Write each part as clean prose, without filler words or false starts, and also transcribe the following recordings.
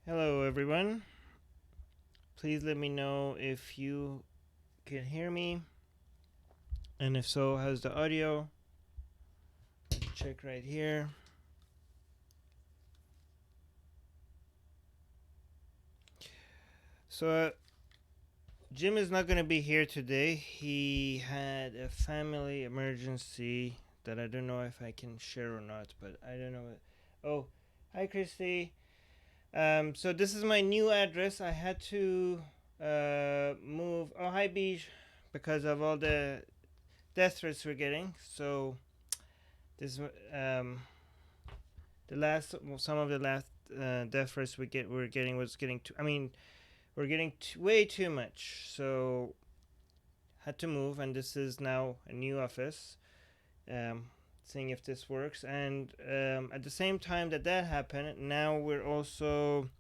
Hello, everyone. Please let me know if you can hear me, and if so, how's the audio? Check right here. So, Jim is not going to be here today. He had a family emergency that I don't know if I can share or not, but I don't know. Oh, hi, Christy. So this is my new address. I had to move. Oh, hi, Beach, because of all the death threats we're getting. So this the last some of the last death threats we're getting was getting too. I mean, we're getting way too much. So had to move, and this is now a new office. Um, Seeing if this works, and at the same time that happened, now we're also.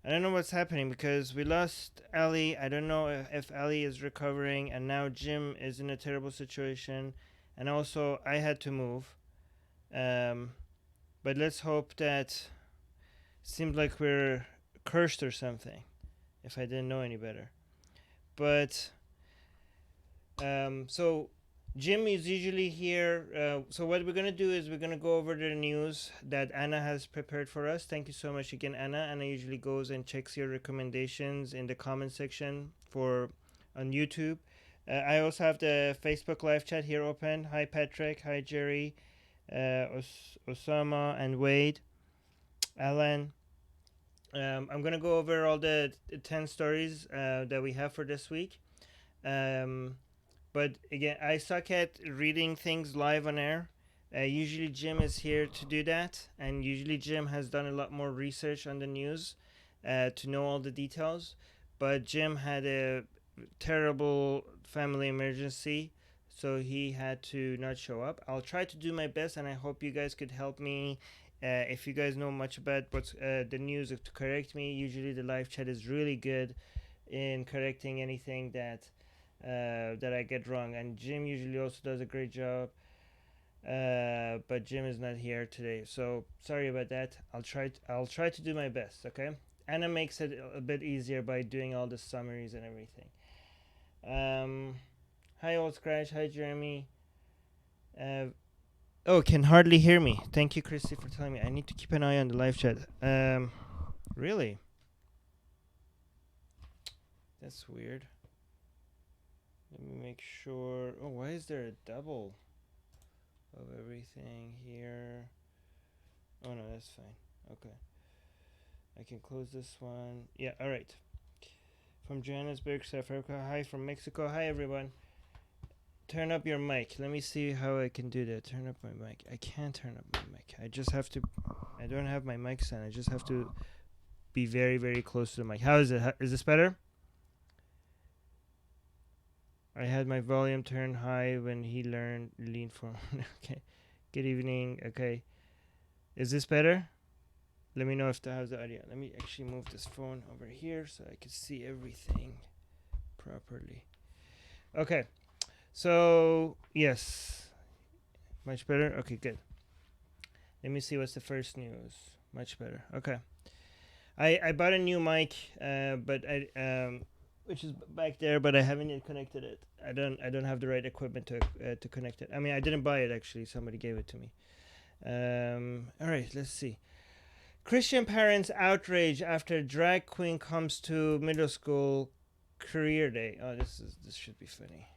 I don't know what's happening because we lost Ali. I don't know if Ali is recovering, and now Jim is in a terrible situation, and also I had to move. Um, but let's hope that seems like we're cursed or something. If I didn't know any better, but so Jim is usually here. So what we're gonna do is we're gonna go over the news that Anna has prepared for us. Thank you so much again, Anna. Anna usually goes and checks your recommendations in the comment section for on YouTube. I also have the Facebook live chat here open. Hi Patrick. Hi Jerry. Osama and Wade. Alan. I'm gonna go over all the 10 stories that we have for this week. Um, but again, I suck at reading things live on air. Usually Jim is here to do that, and usually Jim has done a lot more research on the news to know all the details. But Jim had a terrible family emergency, so he had to not show up. I'll try to do my best, and I hope you guys could help me. If you guys know much about what's the news, to correct me. Usually the live chat is really good in correcting anything that I get wrong, and Jim usually also does a great job. But Jim is not here today, so sorry about that. I'll try to do my best. Okay. Anna makes it a bit easier by doing all the summaries and everything. Hi, Old Scratch. Hi, Jeremy. Uh, can hardly hear me. Thank you, Christy, for telling me. I need to keep an eye on the live chat. Really? That's weird. Let me make sure. Oh, why is there a double of everything here? Oh no, that's fine. Okay. I can close this one. Yeah, alright. From Johannesburg, South Africa. Hi from Mexico. Hi everyone. Turn up your mic. Let me see how I can do that. Turn up my mic. I can't turn up my mic. I just have to. I don't have my mic stand. I just have to be very, very close to the mic. How is it? Is this better? I had my volume turned high when he leaned forward. Okay. Good evening. Okay. Is this better? Let me know if that has the audio. Let me actually move this phone over here so I can see everything properly. Okay. So, yes. Much better? Okay, good. Let me see what's the first news. Much better. Okay. I bought a new mic, but which is back there, but I haven't yet connected it. I don't have the right equipment to connect it. I mean, I didn't buy it actually. Somebody gave it to me. All right, let's see. Christian parents outrage after drag queen comes to middle school career day. Oh, this should be funny.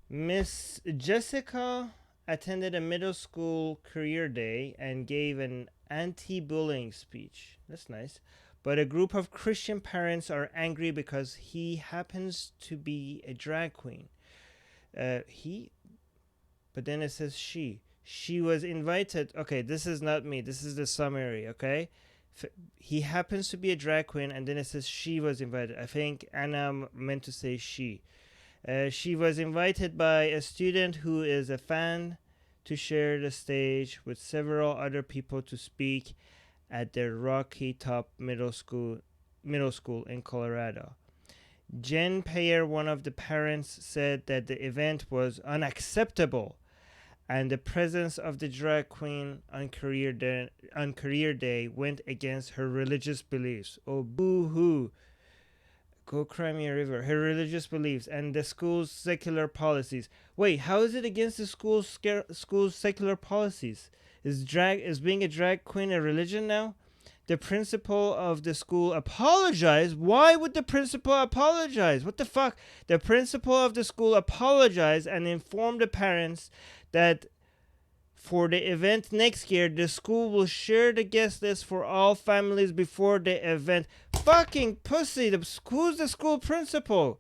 Miss Jessica attended a middle school career day and gave an anti-bullying speech. That's nice. But a group of Christian parents are angry because he happens to be a drag queen. He, but then it says she. She was invited. Okay, this is not me. This is the summary. Okay, he happens to be a drag queen, and then it says she was invited. I think Anna meant to say she. She was invited by a student who is a fan to share the stage with several other people to speak at the Rocky Top Middle School in Colorado. Jen Payer, one of the parents, said that the event was unacceptable and the presence of the drag queen on career day went against her religious beliefs. Oh, boo-hoo. Go cry me a river. Her religious beliefs and the school's secular policies. Wait, how is it against the school's secular policies? Is being a drag queen a religion now? The principal of the school apologized. Why would the principal apologize? What the fuck? The principal of the school apologized and informed the parents that for the event next year, the school will share the guest list for all families before the event. Fucking pussy. Who's the school principal?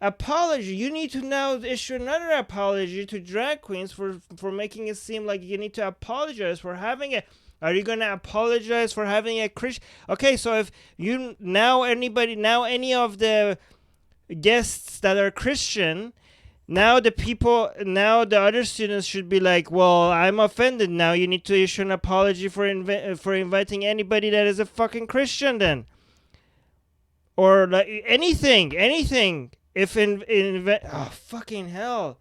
Apology. You need to now issue another apology to drag queens for making it seem like you need to apologize for having a... Are you going to apologize for having a Christian... Okay, so if you... Now any of the guests that are Christian... Now the other students should be like, well, I'm offended. Now you need to issue an apology for inviting anybody that is a fucking Christian then. Or like anything. If oh, fucking hell.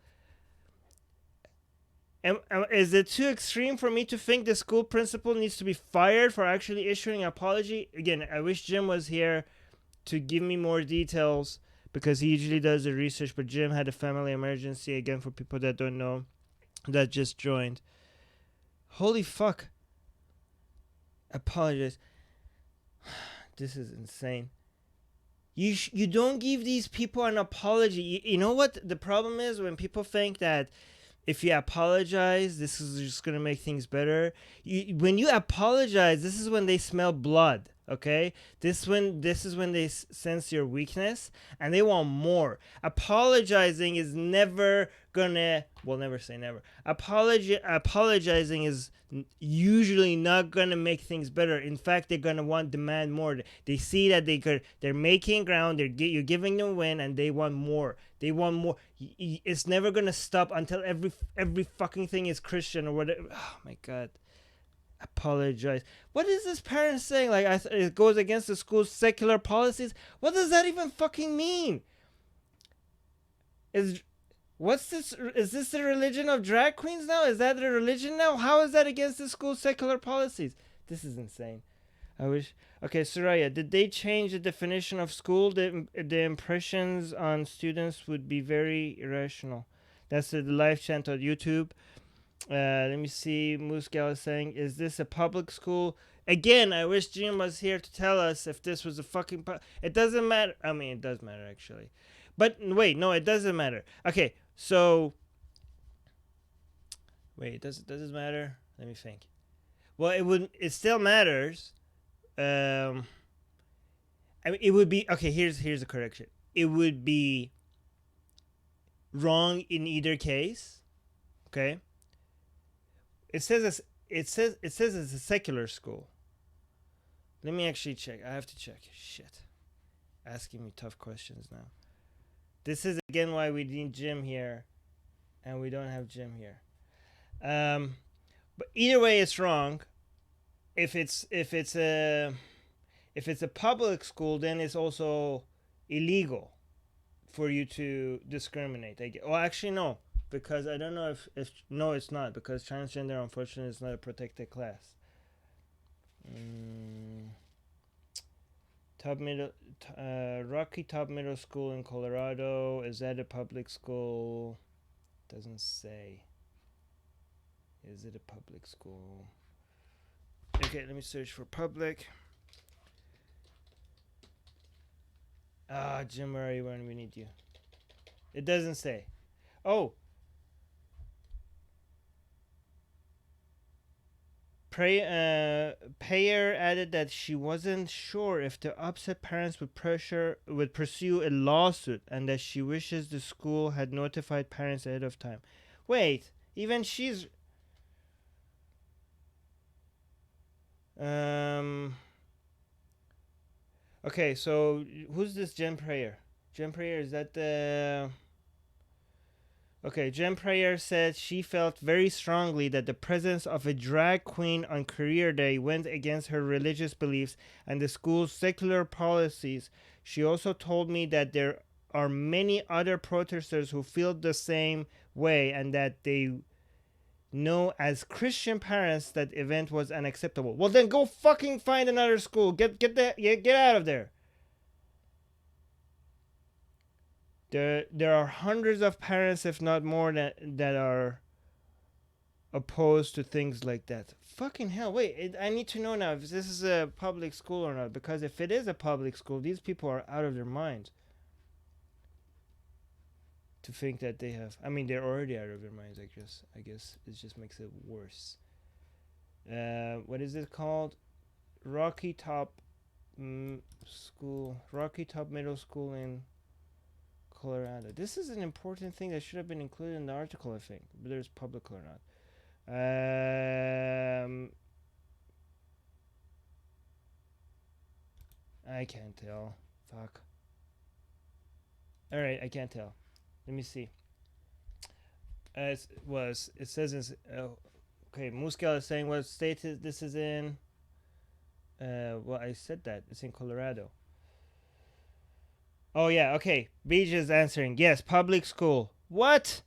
Is it too extreme for me to think the school principal needs to be fired for actually issuing an apology? Again, I wish Jim was here to give me more details, because he usually does the research, but Jim had a family emergency, again, for people that don't know, that just joined. Holy fuck. Apologize. This is insane. You don't give these people an apology. You know what the problem is? When people think that if you apologize, this is just going to make things better. When you apologize, this is when they smell blood. Okay, this is when they sense your weakness and they want more. Apologizing is never gonna... Well, never say never. Apologizing is usually not gonna make things better. In fact, they're gonna demand more. They see that they're making ground. You're giving them a win, and they want more. They want more. It's never gonna stop until every fucking thing is Christian or whatever. Oh my god. Apologize. What is this parent saying? Like, it goes against the school's secular policies? What does that even fucking mean? What's this? Is this the religion of drag queens now? Is that the religion now? How is that against the school's secular policies? This is insane. I wish... Okay, Soraya, did they change the definition of school? The impressions on students would be very irrational. That's the live chant on YouTube. Let me see. Moose Gal is saying, is this a public school? Again, I wish Jim was here to tell us if this was a fucking... It doesn't matter. I mean, it does matter, actually. But wait, no, it doesn't matter. Okay, so... Wait, does it matter? Let me think. Well, it still matters. I mean, it would be... Okay, here's a correction. It would be wrong in either case. Okay? It says it's a secular school. Let me actually check. I have to check. Shit. Asking me tough questions now. This is again why we need Jim here, and we don't have Jim here. But either way, it's wrong. If it's a public school, then it's also illegal for you to discriminate. Well, actually, no. Because I don't know if no, it's not, because transgender, unfortunately, is not a protected class. Rocky Top Middle School in Colorado, is that a public school? Doesn't say. Is it a public school? Okay, let me search for public. Jim, where are you when we need you? It doesn't say. Oh. Payer added that she wasn't sure if the upset parents would pursue a lawsuit, and that she wishes the school had notified parents ahead of time. Wait, even she's... Okay, so who's this Jen Prayer? Jen Prayer, is that the... Okay, Jen Prayer said she felt very strongly that the presence of a drag queen on career day went against her religious beliefs and the school's secular policies. She also told me that there are many other protesters who feel the same way, and that they know as Christian parents that event was unacceptable. Well, then go fucking find another school. Get out of there. There are hundreds of parents, if not more, that are opposed to things like that. Fucking hell! Wait, I need to know now if this is a public school or not. Because if it is a public school, these people are out of their minds to think that they have. I mean, they're already out of their minds. I guess it just makes it worse. What is it called? Rocky Top School, Rocky Top Middle School in Colorado. This is an important thing that should have been included in the article, I think, whether it's public or not. I can't tell. Fuck. All right, I can't tell. Let me see. It says okay. Muscal is saying what state this is in. Well, I said that it's in Colorado. Oh yeah, okay. Beach is answering. Yes, public school. What?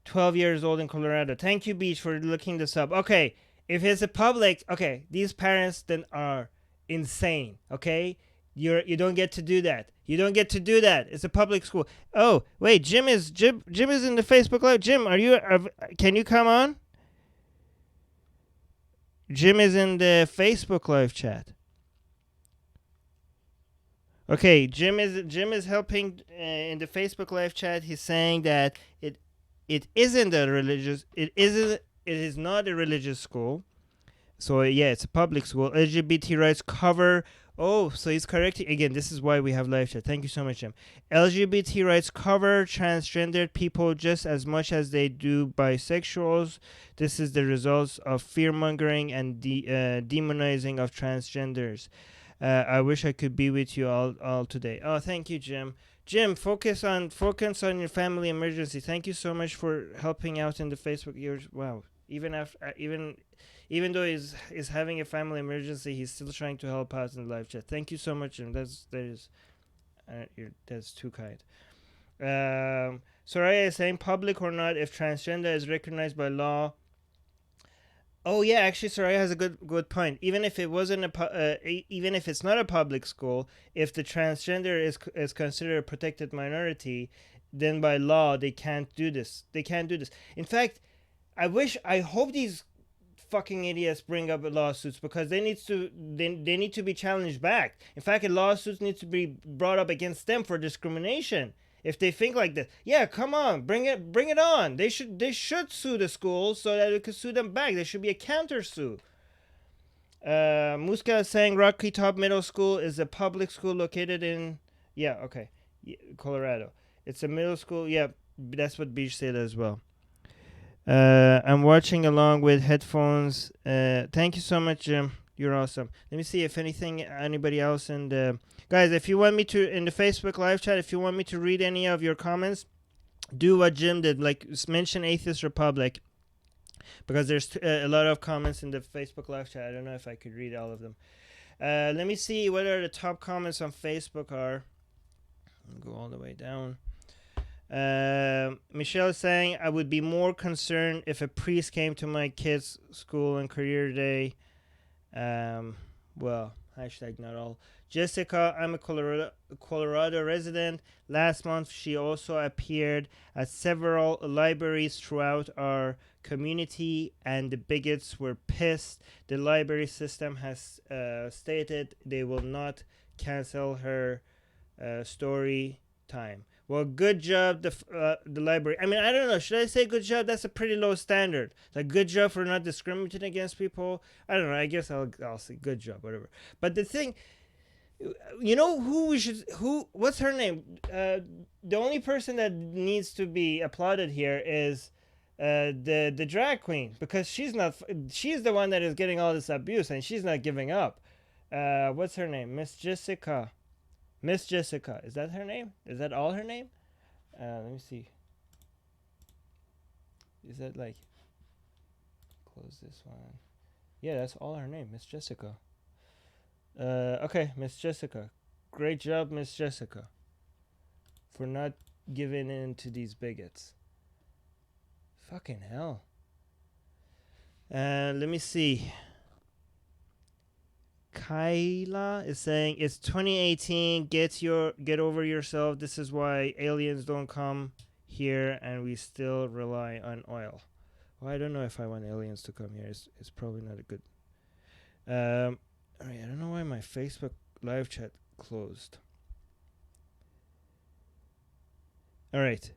12 years old in Colorado. Thank you, Beach, for looking this up. Okay, if it's a public, okay, these parents then are insane. Okay, you don't get to do that. You don't get to do that. It's a public school. Oh wait, Jim is in the Facebook Live. Jim, can you come on? Jim is in the Facebook Live chat. Okay, Jim is helping in the Facebook Live chat. He's saying that it isn't a religious. It is not a religious school. So yeah, it's a public school. LGBT rights cover. Oh, so he's correcting again. This is why we have live chat. Thank you so much, Jim. LGBT rights cover transgendered people just as much as they do bisexuals. This is the results of fear mongering and demonizing of transgenders. I wish I could be with you all today. Oh, thank you, Jim. Jim, focus on your family emergency. Thank you so much for helping out in the Facebook years. Wow, even though he's having a family emergency, he's still trying to help out in the live chat. Thank you so much, Jim. That's too kind. Soraya is saying public or not, if transgender is recognized by law. Oh yeah, actually, Soraya has a good point. Even if it wasn't even if it's not a public school, if the transgender is considered a protected minority, then by law they can't do this. In fact, I hope these fucking idiots bring up lawsuits because they need to be challenged back. In fact, a lawsuit needs to be brought up against them for discrimination. If they think like that, yeah, come on, bring it on. They should sue the school so that we could sue them back. There should be a counter sue. Muska is saying Rocky Top Middle School is a public school located in Colorado. It's a middle school. Yeah, that's what Beach said as well. I'm watching along with headphones. Thank you so much, Jim. You're awesome. Let me see if anybody else in the... Guys, if you want me to, in the Facebook live chat, if you want me to read any of your comments, do what Jim did. Like, mention Atheist Republic. Because there's a lot of comments in the Facebook live chat. I don't know if I could read all of them. Let me see what are the top comments on Facebook are. I'll go all the way down. Michelle is saying, I would be more concerned if a priest came to my kids' school and career day. Well, hashtag not all. Jessica, I'm a Colorado resident. Last month, she also appeared at several libraries throughout our community, and the bigots were pissed. The library system has stated they will not cancel her story time. Well, good job, the library. I mean, I don't know. Should I say good job? That's a pretty low standard. Like, good job for not discriminating against people. I don't know. I guess I'll say good job, whatever. But the thing, you know what's her name? The only person that needs to be applauded here is the drag queen, because she's the one that is getting all this abuse, and she's not giving up. What's her name? Miss Jessica. Is that her name? Is that all her name? Let me see. Is that like... Close this one. Yeah, that's all her name. Miss Jessica. Okay, Miss Jessica. Great job, Miss Jessica. For not giving in to these bigots. Fucking hell. Let me see. Kyla is saying it's 2018. Get over yourself. This is why aliens don't come here, and we still rely on oil. Well, I don't know if I want aliens to come here. It's probably not a good. All right. I don't know why my Facebook live chat closed. All right.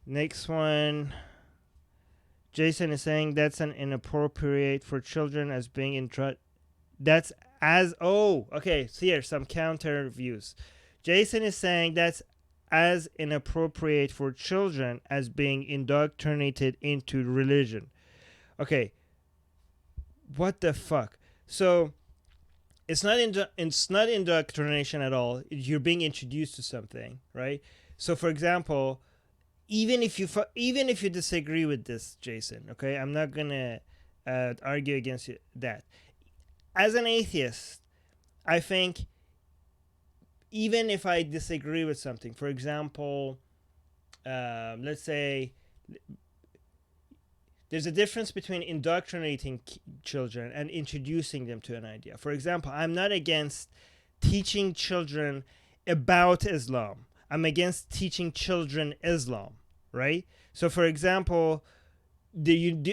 Next one. Jason is saying that's an inappropriate for children as being that's as okay. So here some counter views. Jason is saying that's as inappropriate for children as being indoctrinated into religion. Okay. What the fuck? So it's not indoctrination at all. You're being introduced to something, right? So for example, even if you disagree with this, Jason, okay, I'm not gonna argue against that. As an atheist, I think even if I disagree with something, for example, let's say there's a difference between indoctrinating children and introducing them to an idea. For example, I'm not against teaching children about Islam. I'm against teaching children Islam, right? So, for example,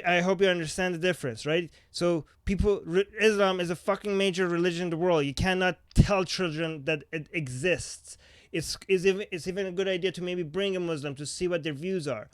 I hope you understand the difference, right? So, Islam is a fucking major religion in the world. You cannot tell children that it exists. It's even a good idea to maybe bring a Muslim to see what their views are.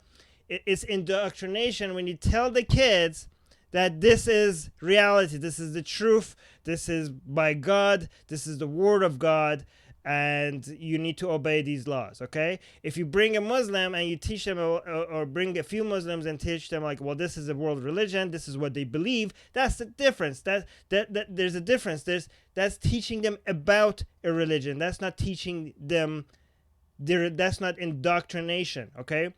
It's indoctrination when you tell the kids that this is reality, this is the truth, this is by God, this is the word of God, and you need to obey these laws, okay? If you bring a Muslim and you teach them, or bring a few Muslims and teach them, like, well, this is a world religion, this is what they believe, that's the difference. That there's a difference. That's teaching them about a religion. That's not teaching them, that's not indoctrination, okay?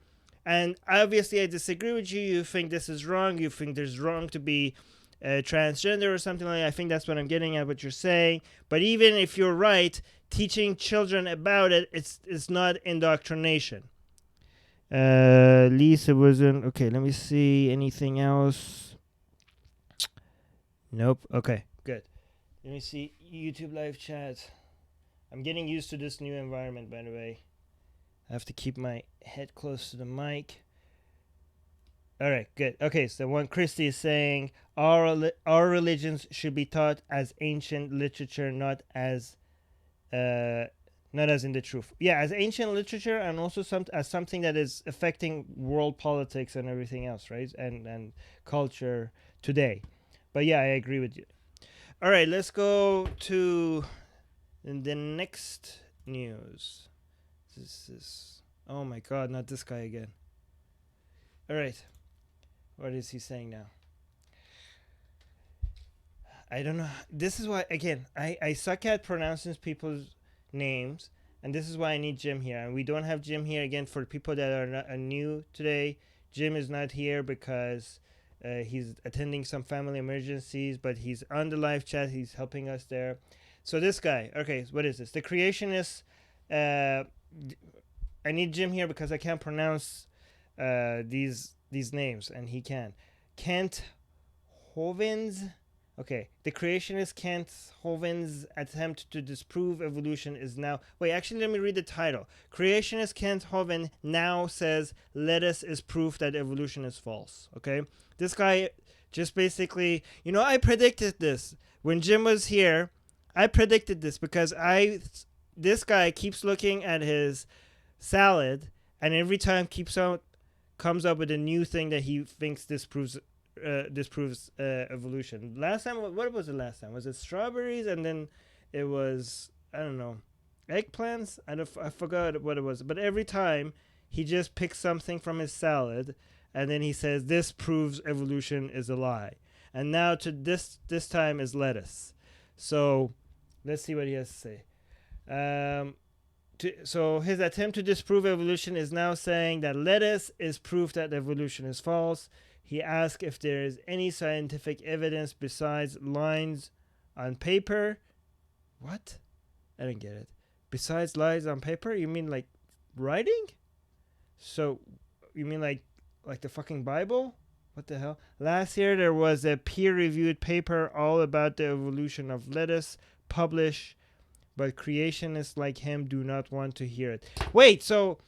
And obviously, I disagree with you. You think this is wrong. You think there's wrong to be transgender or something like that. I think that's what I'm getting at, what you're saying. But even if you're right, teaching children about it's not indoctrination. Lisa wasn't. Okay, let me see. Anything else? Nope. Okay, good. Let me see. YouTube live chat. I'm getting used to this new environment, by the way. I have to keep my head close to the mic. All right, good. Okay, so one Christy is saying our religions should be taught as ancient literature, not as in the truth. Yeah, as ancient literature, and also as something that is affecting world politics and everything else, right? And culture today. But yeah, I agree with you. All right, let's go to the next news. This is, oh my god, not this guy again. All right, what is he saying now? I don't know. This is why, again, I suck at pronouncing people's names, and this is why I need Jim here. And we don't have Jim here again for people that are new today. Jim is not here because he's attending some family emergencies, but he's on the live chat. He's helping us there. So this guy, okay, what is this? The Creationists. I need Jim here because I can't pronounce these names, and he can. Kent Hovind. Okay, the Creationist Kent Hovind's attempt to disprove evolution is now. Wait, actually, let me read the title. Creationist Kent Hovind now says lettuce is proof that evolution is false. Okay, this guy just basically, I predicted this when Jim was here. I predicted this because this guy keeps looking at his salad, and every time comes up with a new thing that he thinks disproves evolution. Last time, what was it last time? Was it strawberries, and then it was, I don't know, eggplants? I forgot what it was. But every time he just picks something from his salad, and then he says this proves evolution is a lie. And now to this time is lettuce. So let's see what he has to say. So his attempt to disprove evolution is now saying that lettuce is proof that evolution is false. He asked if there is any scientific evidence besides lines on paper. What? I don't get it. Besides lines on paper? You mean like writing? So you mean like Like the fucking Bible? What the hell? Last year there was a peer-reviewed paper all about the evolution of lettuce published, but creationists like him do not want to hear it. Wait, so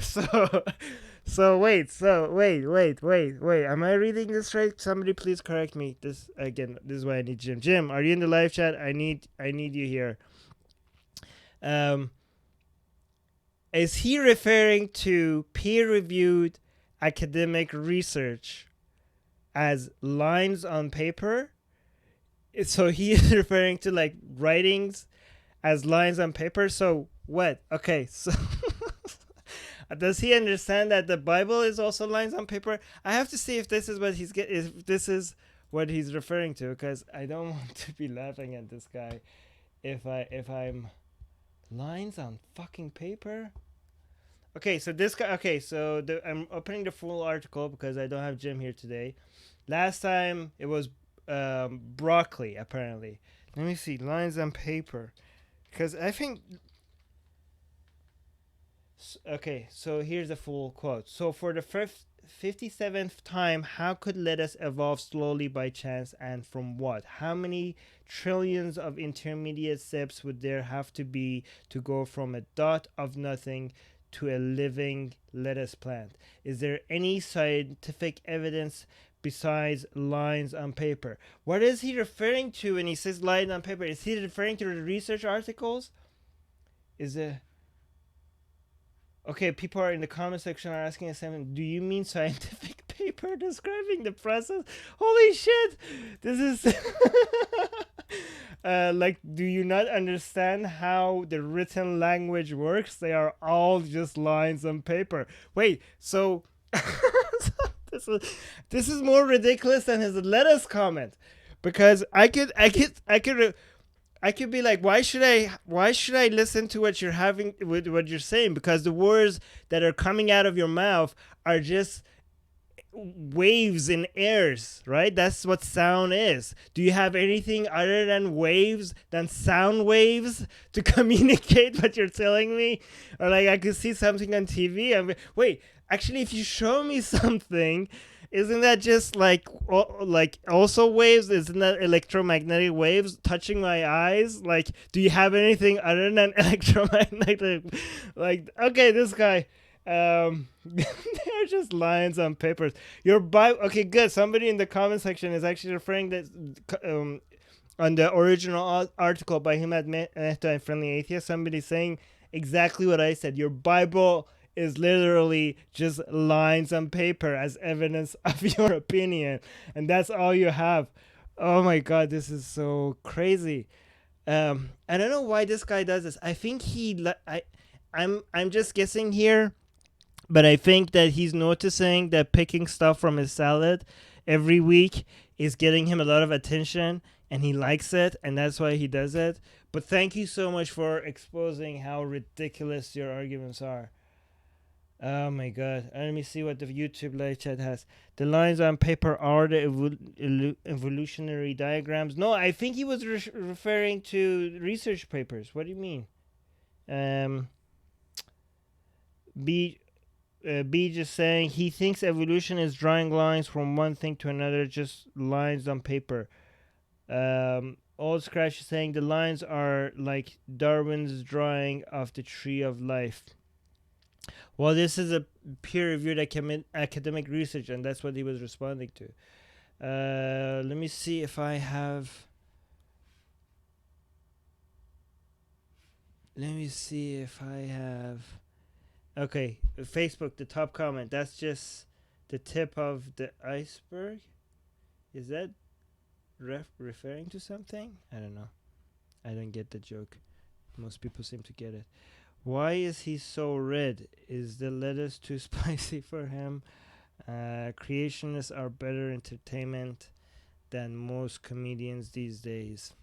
so wait. Am I reading this right? Somebody please correct me. This is why I need Jim. Jim, are you in the live chat? I need you here. Is he referring to peer-reviewed academic research as lines on paper? So he is referring to like writings as lines on paper. So what? Okay, so does he understand that the Bible is also lines on paper? I have to see if this is what he's referring to, because I don't want to be laughing at this guy if I'm lines on fucking paper. Okay, so this guy. Okay, so I'm opening the full article because I don't have Jim here today. Last time it was broccoli, apparently. Let me see, lines on paper, because I think. Okay, so here's the full quote. So for the 57th time, how could lettuce evolve slowly by chance, and from what? How many trillions of intermediate steps would there have to be to go from a dot of nothing to a living lettuce plant? Is there any scientific evidence besides lines on paper? What is he referring to when he says lines on paper? Is he referring to the research articles? Is it... Okay, people are in the comment section are asking us, do you mean scientific paper describing the process? Holy shit! This is... like, do you not understand how the written language works? They are all just lines on paper. Wait, so... this is more ridiculous than his lettuce comment. Because I could be like, why should I listen to what you're saying? Because the words that are coming out of your mouth are just waves in airs, right? That's what sound is. Do you have anything other than waves, than sound waves, to communicate what you're telling me? Or like I could see something on TV. Wait, actually, if you show me something, isn't that just like also waves? Isn't that electromagnetic waves touching my eyes? Like, do you have anything other than electromagnetic? Like, okay, this guy. They're just lines on papers. Your Bible. Okay, good. Somebody in the comment section is actually referring that on the original article by him at Mehta and Friendly Atheist. Somebody saying exactly what I said. Your Bible is literally just lines on paper as evidence of your opinion, and that's all you have. Oh my god, this is so crazy. I don't know why this guy does this. I think I'm just guessing here, but I think that he's noticing that picking stuff from his salad every week is getting him a lot of attention, and he likes it, and that's why he does it. But thank you so much for exposing how ridiculous your arguments are. Oh my god. Let me see what the YouTube live chat has. The lines on paper are the evolutionary diagrams. No, I think he was referring to research papers. What do you mean? B just saying he thinks evolution is drawing lines from one thing to another, just lines on paper. Old Scratch is saying the lines are like Darwin's drawing of the tree of life. Well, this is a peer-reviewed academic research, and that's what he was responding to. Let me see if I have... Okay, Facebook, the top comment. That's just the tip of the iceberg? Is that referring to something? I don't know. I don't get the joke. Most people seem to get it. Why is he so red? Is the lettuce too spicy for him? Creationists are better entertainment than most comedians these days.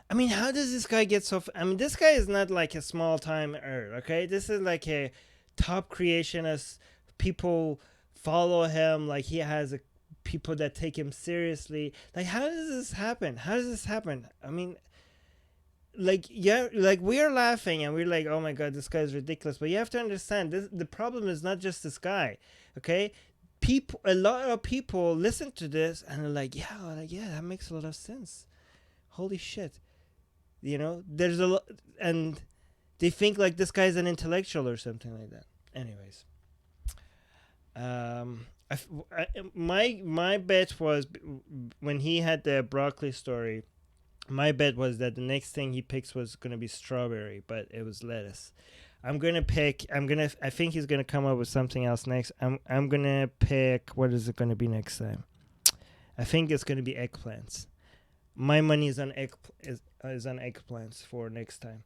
I mean, how does this guy get so... I mean, this guy is not like a small-timer, okay? This is like a top creationist. People follow him. Like, he has people that take him seriously. Like, how does this happen? I mean... like, yeah, like we're laughing and we're like, oh my god, this guy is ridiculous. But you have to understand, the problem is not just this guy. Okay, a lot of people listen to this and are like, yeah, that makes a lot of sense. Holy shit, there's a lot, and they think like this guy's an intellectual or something like that. Anyways, my bet was, when he had the broccoli story, my bet was that the next thing he picks was gonna be strawberry, but it was lettuce. I think he's gonna come up with something else next. I'm gonna pick, what is it gonna be next time? I think it's gonna be eggplants. My money is on eggplants for next time.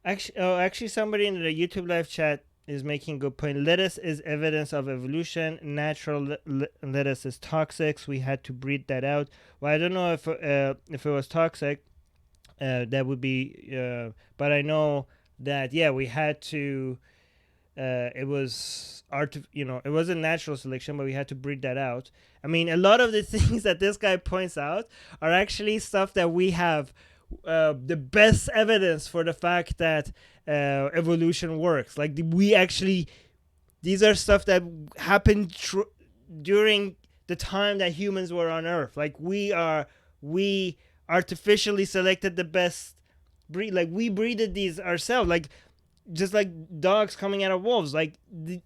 Actually, somebody in the YouTube live chat is making a good point. Lettuce is evidence of evolution. Natural lettuce is toxic. So we had to breed that out. Well, I don't know if it was toxic. That would be. But I know that we had to. It was it wasn't natural selection, but we had to breed that out. I mean, a lot of the things that this guy points out are actually stuff that we have the best evidence for the fact that evolution works. Like, these are stuff that happened during the time that humans were on Earth. Like, we artificially selected the best breed. Like, we breeded these ourselves. Like, just like dogs coming out of wolves. Like, the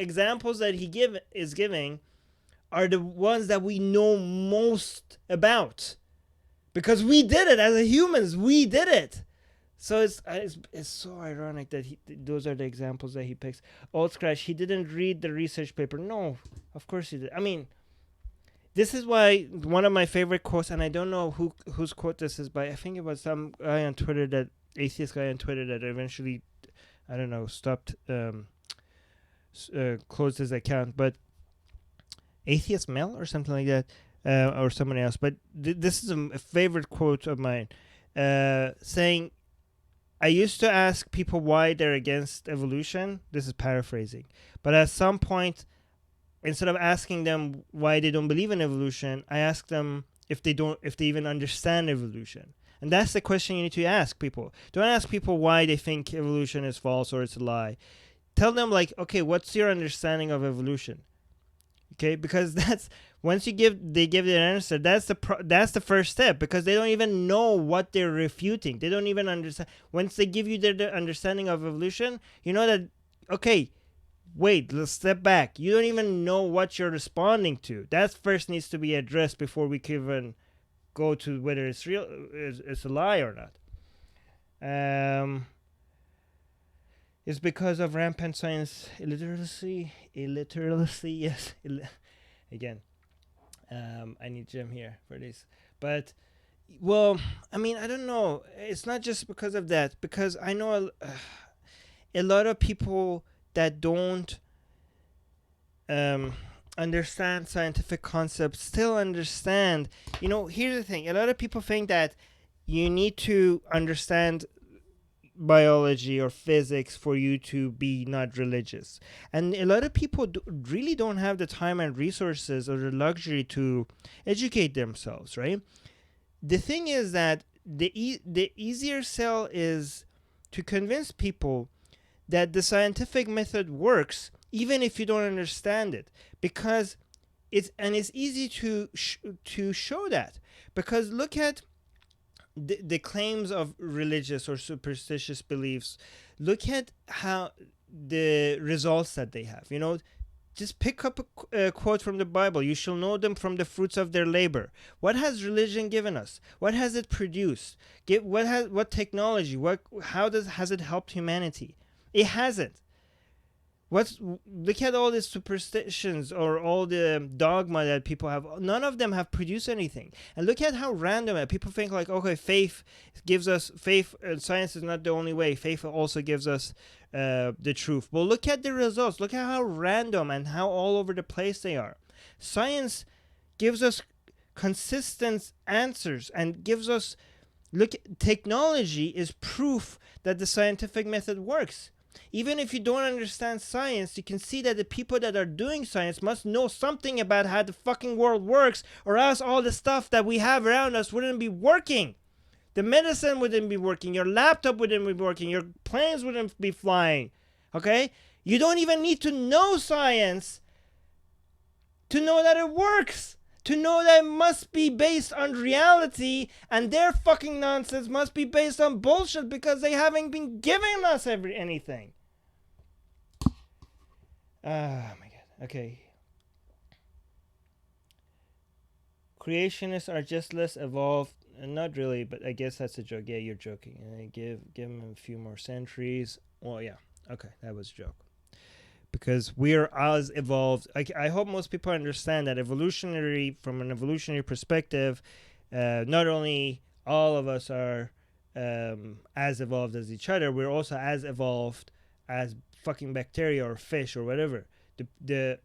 examples that he is giving are the ones that we know most about, because we did it as humans. We did it. So it's so ironic that those are the examples that he picks. Old Scratch, he didn't read the research paper. No, of course he did. I mean, this is why one of my favorite quotes, and I don't know whose quote this is, but I think it was some guy on Twitter, atheist guy on Twitter, that eventually, I don't know, stopped, closed his account, but Atheist Mel or something like that, or someone else. But this is a favorite quote of mine, saying, I used to ask people why they're against evolution. This is paraphrasing. But at some point, instead of asking them why they don't believe in evolution, I ask them if they even understand evolution. And that's the question you need to ask people. Don't ask people why they think evolution is false or it's a lie. Tell them, like, okay, what's your understanding of evolution? Okay, because that's, once they give their answer, that's the first step, because they don't even know what they're refuting. They don't even understand. Once they give you their understanding of evolution, you know that, okay, wait, let's step back. You don't even know what you're responding to. That first needs to be addressed before we can even go to whether it's real, it's a lie or not. It's because of rampant science illiteracy, yes. Again, I need Jim here for this. But, well, I mean, I don't know. It's not just because of that. Because I know a lot of people that don't understand scientific concepts still understand. Here's the thing. A lot of people think that you need to understand biology or physics for you to be not religious, and a lot of people really don't have the time and resources or the luxury to educate themselves, right? The thing is that the easier sell is to convince people that the scientific method works even if you don't understand it, because it's easy to show that, because look at the claims of religious or superstitious beliefs. Look at how the results that they have. Just pick up a quote from the Bible. You shall know them from the fruits of their labor. What has religion given us? What has it produced? What technology? Has it helped humanity? It hasn't. Look at all the superstitions or all the dogma that people have. None of them have produced anything. And look at how random people think, like, okay, faith, science is not the only way. Faith also gives us the truth. Well, look at the results. Look at how random and how all over the place they are. Science gives us consistent answers and gives us, technology is proof that the scientific method works. Even if you don't understand science, you can see that the people that are doing science must know something about how the fucking world works, or else all the stuff that we have around us wouldn't be working. The medicine wouldn't be working, your laptop wouldn't be working, your planes wouldn't be flying. Okay? You don't even need to know science to know that it works. To know that it must be based on reality, and their fucking nonsense must be based on bullshit because they haven't been giving us anything. Oh my god. Okay. Creationists are just less evolved. Not really, but I guess that's a joke. Yeah, you're joking. Give them a few more centuries. Well, yeah. Okay, that was a joke. Because we're as evolved. I hope most people understand that from an evolutionary perspective, not only all of us are as evolved as each other, we're also as evolved as fucking bacteria or fish or whatever. The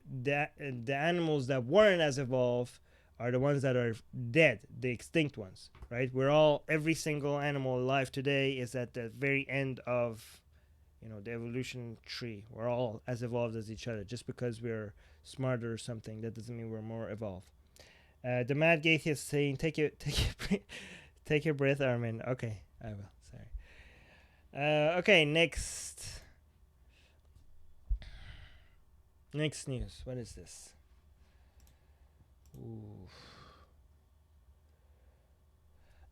animals that weren't as evolved are the ones that are dead, the extinct ones, right? Every single animal alive today is at the very end of the evolution tree. We're all as evolved as each other. Just because we're smarter or something, that doesn't mean we're more evolved. The mad atheist saying, take your breath, Armin. Okay, I will. Sorry. Okay, next news. What is this? Ooh.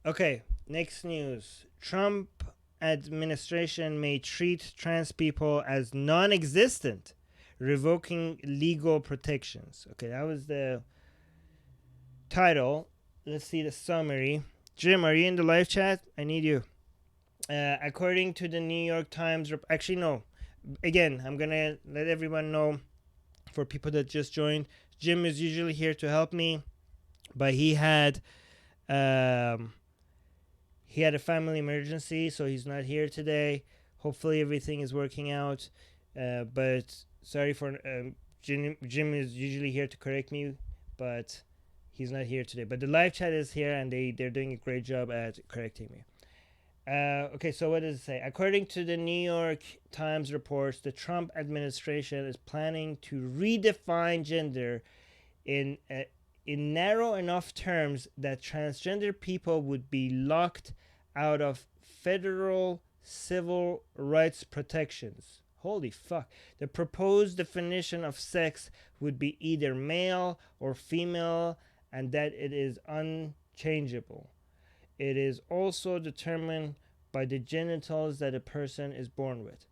Okay, next news. Trump administration may treat trans people as non-existent, revoking legal protections. Okay, that was the title. Let's see the summary. Jim, are you in the live chat? I need you. According to the New York Times, actually no. Again, I'm gonna let everyone know, for people that just joined, Jim is usually here to help me, but he had a family emergency, so he's not here today. Hopefully everything is working out. But sorry for Jim is usually here to correct me, but he's not here today. But the live chat is here, and they're doing a great job at correcting me. Okay, so what does it say? According to the New York Times reports, the Trump administration is planning to redefine gender in narrow enough terms that transgender people would be locked out of federal civil rights protections. Holy fuck. The proposed definition of sex would be either male or female, and that it is unchangeable. It is also determined by the genitals that a person is born with.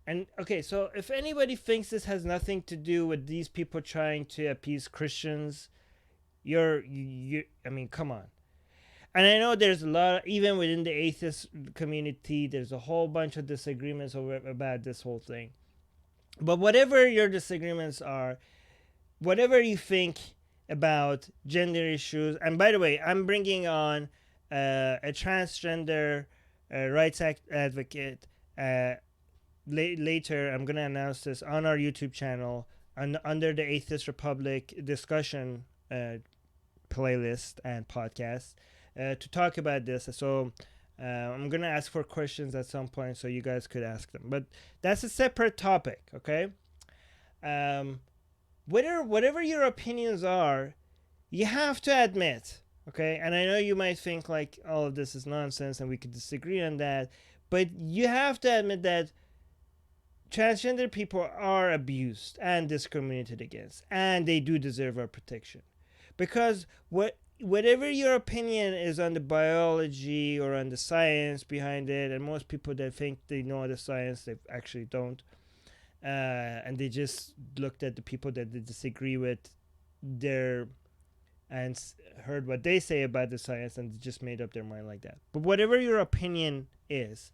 And okay, so if anybody thinks this has nothing to do with these people trying to appease Christians, I mean, come on. And I know there's a lot, even within the atheist community, there's a whole bunch of disagreements about this whole thing. But whatever your disagreements are, whatever you think about gender issues, and by the way, I'm bringing on a transgender rights advocate. Later, I'm going to announce this on our YouTube channel under the Atheist Republic discussion playlist and podcast to talk about this. So I'm going to ask for questions at some point so you guys could ask them. But that's a separate topic, okay? Whatever your opinions are, you have to admit, okay? And I know you might think like all of this is nonsense and we could disagree on that, but you have to admit that transgender people are abused and discriminated against, and they do deserve our protection. Because whatever your opinion is on the biology or on the science behind it, and most people that think they know the science, they actually don't, and they just looked at the people that they disagree with and heard what they say about the science and just made up their mind like that. But whatever your opinion is,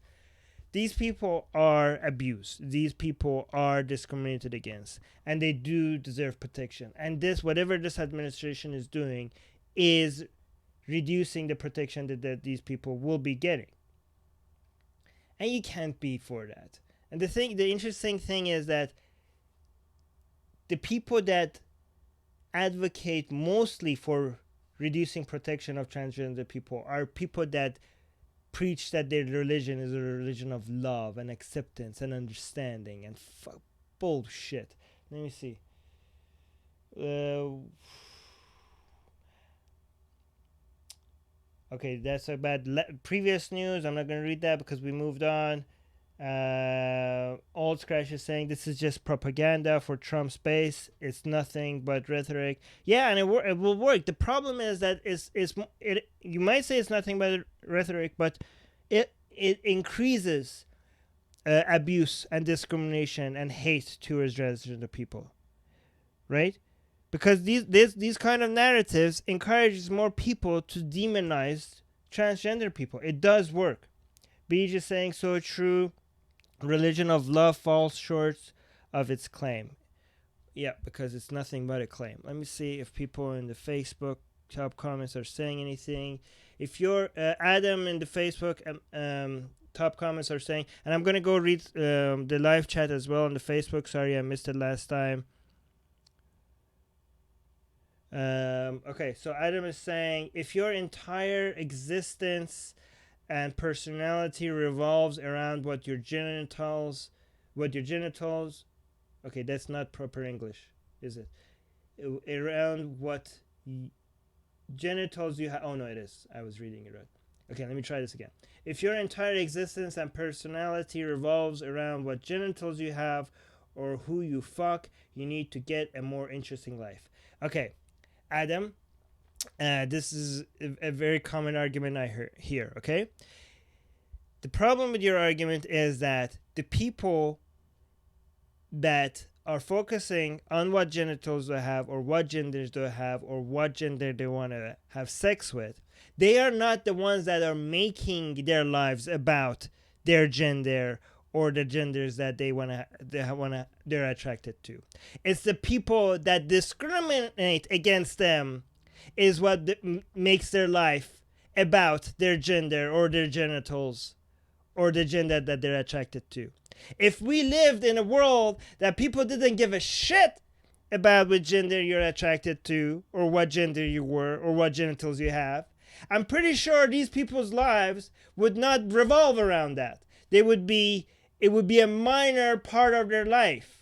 these people are abused. These people are discriminated against, and they do deserve protection. And whatever this administration is doing, is reducing the protection that these people will be getting. And you can't be for that. And the interesting thing is that the people that advocate mostly for reducing protection of transgender people are people that preach that their religion is a religion of love and acceptance and understanding and bullshit. Let me see. Okay, that's about previous news. I'm not going to read that because we moved on. Old Scratch is saying this is just propaganda for Trump's base. It's nothing but rhetoric. Yeah, and it will work. The problem is that you might say it's nothing but rhetoric, but it increases abuse and discrimination and hate towards transgender people, right? Because these kind of narratives encourages more people to demonize transgender people. It does work. Beach is saying so true. Religion of love falls short of its claim. Yeah, because it's nothing but a claim. Let me see if people in the Facebook top comments are saying anything. If you're Adam in the Facebook top comments are saying, and I'm gonna go read the live chat as well on the Facebook. Sorry, I missed it last time. Okay, so Adam is saying, if your entire existence and personality revolves around what your genitals, okay, that's not proper English, is it? Around what genitals you have. Oh no, it is. I was reading it right. Okay, let me try this again. If your entire existence and personality revolves around what genitals you have or who you fuck, you need to get a more interesting life. Okay, Adam, this is a very common argument I hear, okay? The problem with your argument is that the people that are focusing on what genitals they have or what genders they have or what gender they want to have sex with, they are not the ones that are making their lives about their gender or the genders that they're attracted to. It's the people that discriminate against them is what makes their life about their gender or their genitals or the gender that they're attracted to. If we lived in a world that people didn't give a shit about what gender you're attracted to or what gender you were or what genitals you have, I'm pretty sure these people's lives would not revolve around that. It would be a minor part of their life.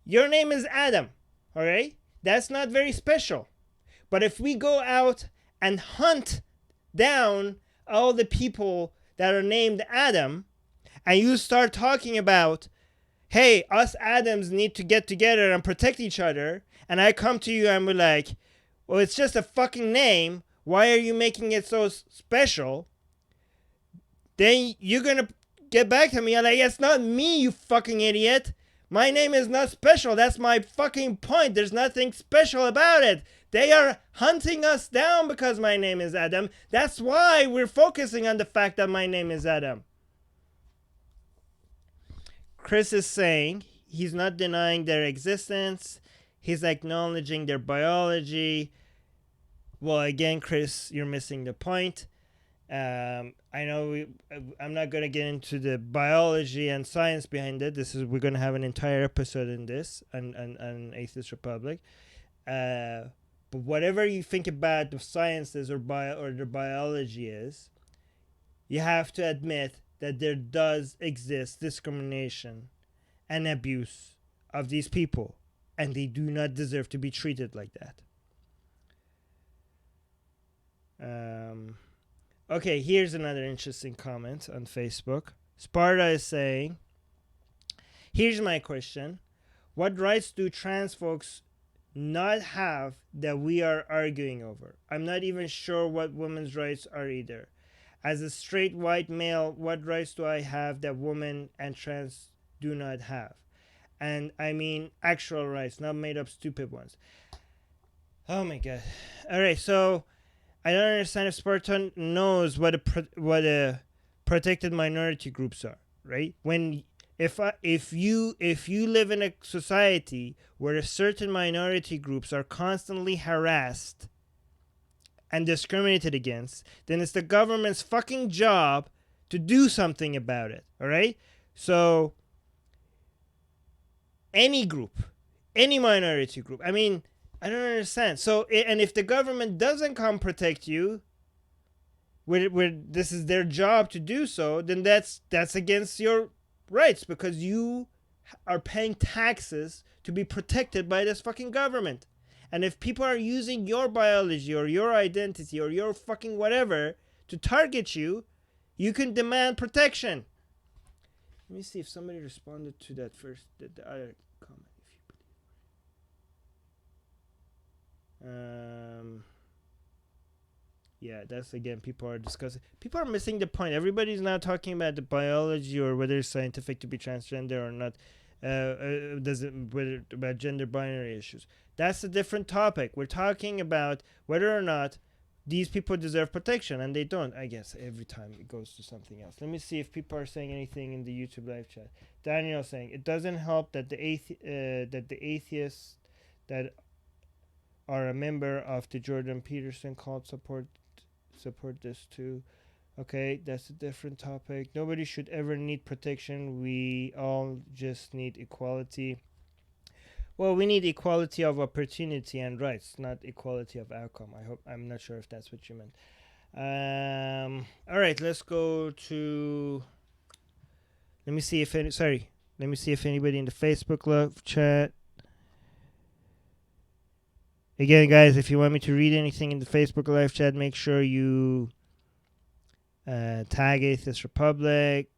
Your name is Adam, all right? That's not very special. But if we go out and hunt down all the people that are named Adam, and you start talking about, hey, us Adams need to get together and protect each other, and I come to you and we're like, well, it's just a fucking name. Why are you making it so special? Then you're going to get back to me and like, it's not me, you fucking idiot. My name is not special. That's my fucking point. There's nothing special about it. They are hunting us down because my name is Adam. That's why we're focusing on the fact that my name is Adam. Chris is saying he's not denying their existence. He's acknowledging their biology. Well, again, Chris, you're missing the point. I know I'm not going to get into the biology and science behind it. We're going to have an entire episode in this on Atheist Republic. But whatever you think about the sciences or the biology is, you have to admit that there does exist discrimination and abuse of these people, and they do not deserve to be treated like that. Okay, here's another interesting comment on Facebook. Sparta is saying, here's my question. What rights do trans folks not have that we are arguing over? I'm not even sure what women's rights are either. As a straight white male, what rights do I have that women and trans do not have? And I mean actual rights, not made up stupid ones. Oh my god. Alright, so I don't understand if Spartan knows what a protected minority groups are, right? If you live in a society where a certain minority groups are constantly harassed and discriminated against, then it's the government's fucking job to do something about it, all right? So any group, any minority group, I mean, I don't understand. So, and if the government doesn't come protect you, where this is their job to do so, then that's against your rights because you are paying taxes to be protected by this fucking government. And if people are using your biology or your identity or your fucking whatever to target you, you can demand protection. Let me see if somebody responded to that first, the other comment. Yeah, that's again, people are discussing. People are missing the point. Everybody's now talking about the biology or whether it's scientific to be transgender or not. Whether about gender binary issues. That's a different topic. We're talking about whether or not these people deserve protection, and they don't. I guess every time it goes to something else. Let me see if people are saying anything in the YouTube live chat. Daniel saying it doesn't help that the atheists that are a member of the Jordan Peterson cult support this too. Okay, that's a different topic. Nobody should ever need protection. We all just need equality. Well, we need equality of opportunity and rights, not equality of outcome. I'm not sure if that's what you meant. All right, let's go to. Let me see if anybody in the Facebook live chat. Again, guys, if you want me to read anything in the Facebook live chat, make sure you tag Atheist Republic.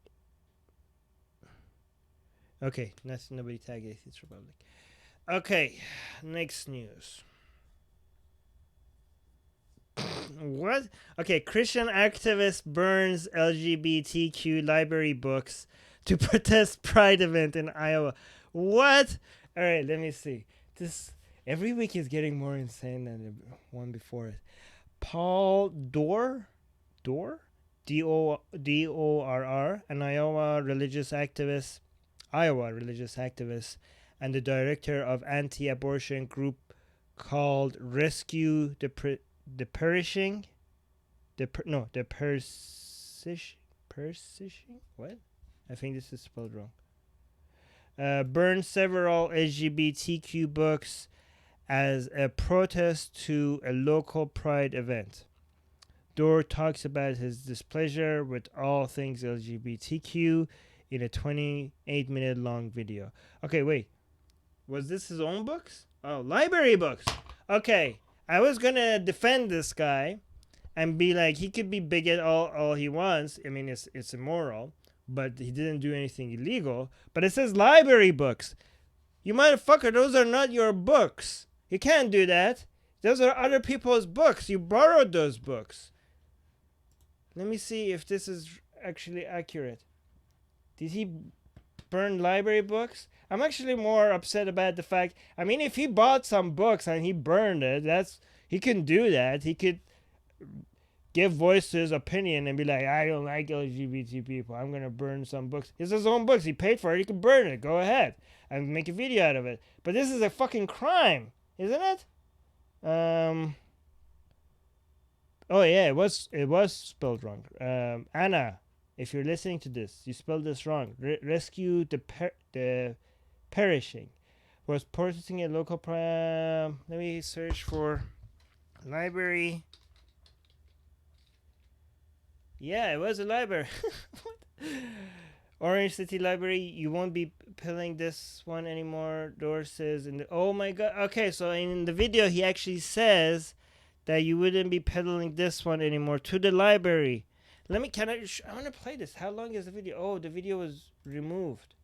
Okay, nobody tag Atheist Republic. Okay, next news. What? Okay, Christian activist burns LGBTQ library books to protest Pride event in Iowa. What? All right, let me see. This every week is getting more insane than the one before it. Paul Dorr, Dorr, an Iowa religious activist, and the director of anti-abortion group called Rescue the Perishing. What? I think this is spelled wrong. Burned several LGBTQ books as a protest to a local Pride event. Dorr talks about his displeasure with all things LGBTQ in a 28-minute long video. Okay, wait. Was this his own books? Oh, library books. Okay, I was gonna defend this guy and be like, he could be bigot all he wants. I mean, it's immoral, but he didn't do anything illegal. But it says library books. You motherfucker, those are not your books. You can't do that. Those are other people's books. You borrowed those books. Let me see if this is actually accurate. Did he burn library books? I'm actually more upset about the fact, I mean, if he bought some books and he burned it, he can do that. He could give voice to his opinion and be like, I don't like LGBT people. I'm going to burn some books. It's his own books. He paid for it. He can burn it. Go ahead and make a video out of it. But this is a fucking crime, isn't it? Oh yeah, it was spelled wrong. Anna, if you're listening to this, you spelled this wrong. Rescue the Perishing was protesting a local let me search for library. Yeah, it was a library. Orange City Library, you won't be pilling this one anymore. Dorr says, oh my god. Okay, so in the video, he actually says that you wouldn't be peddling this one anymore to the library. I want to play this. How long is the video? Oh, the video was removed.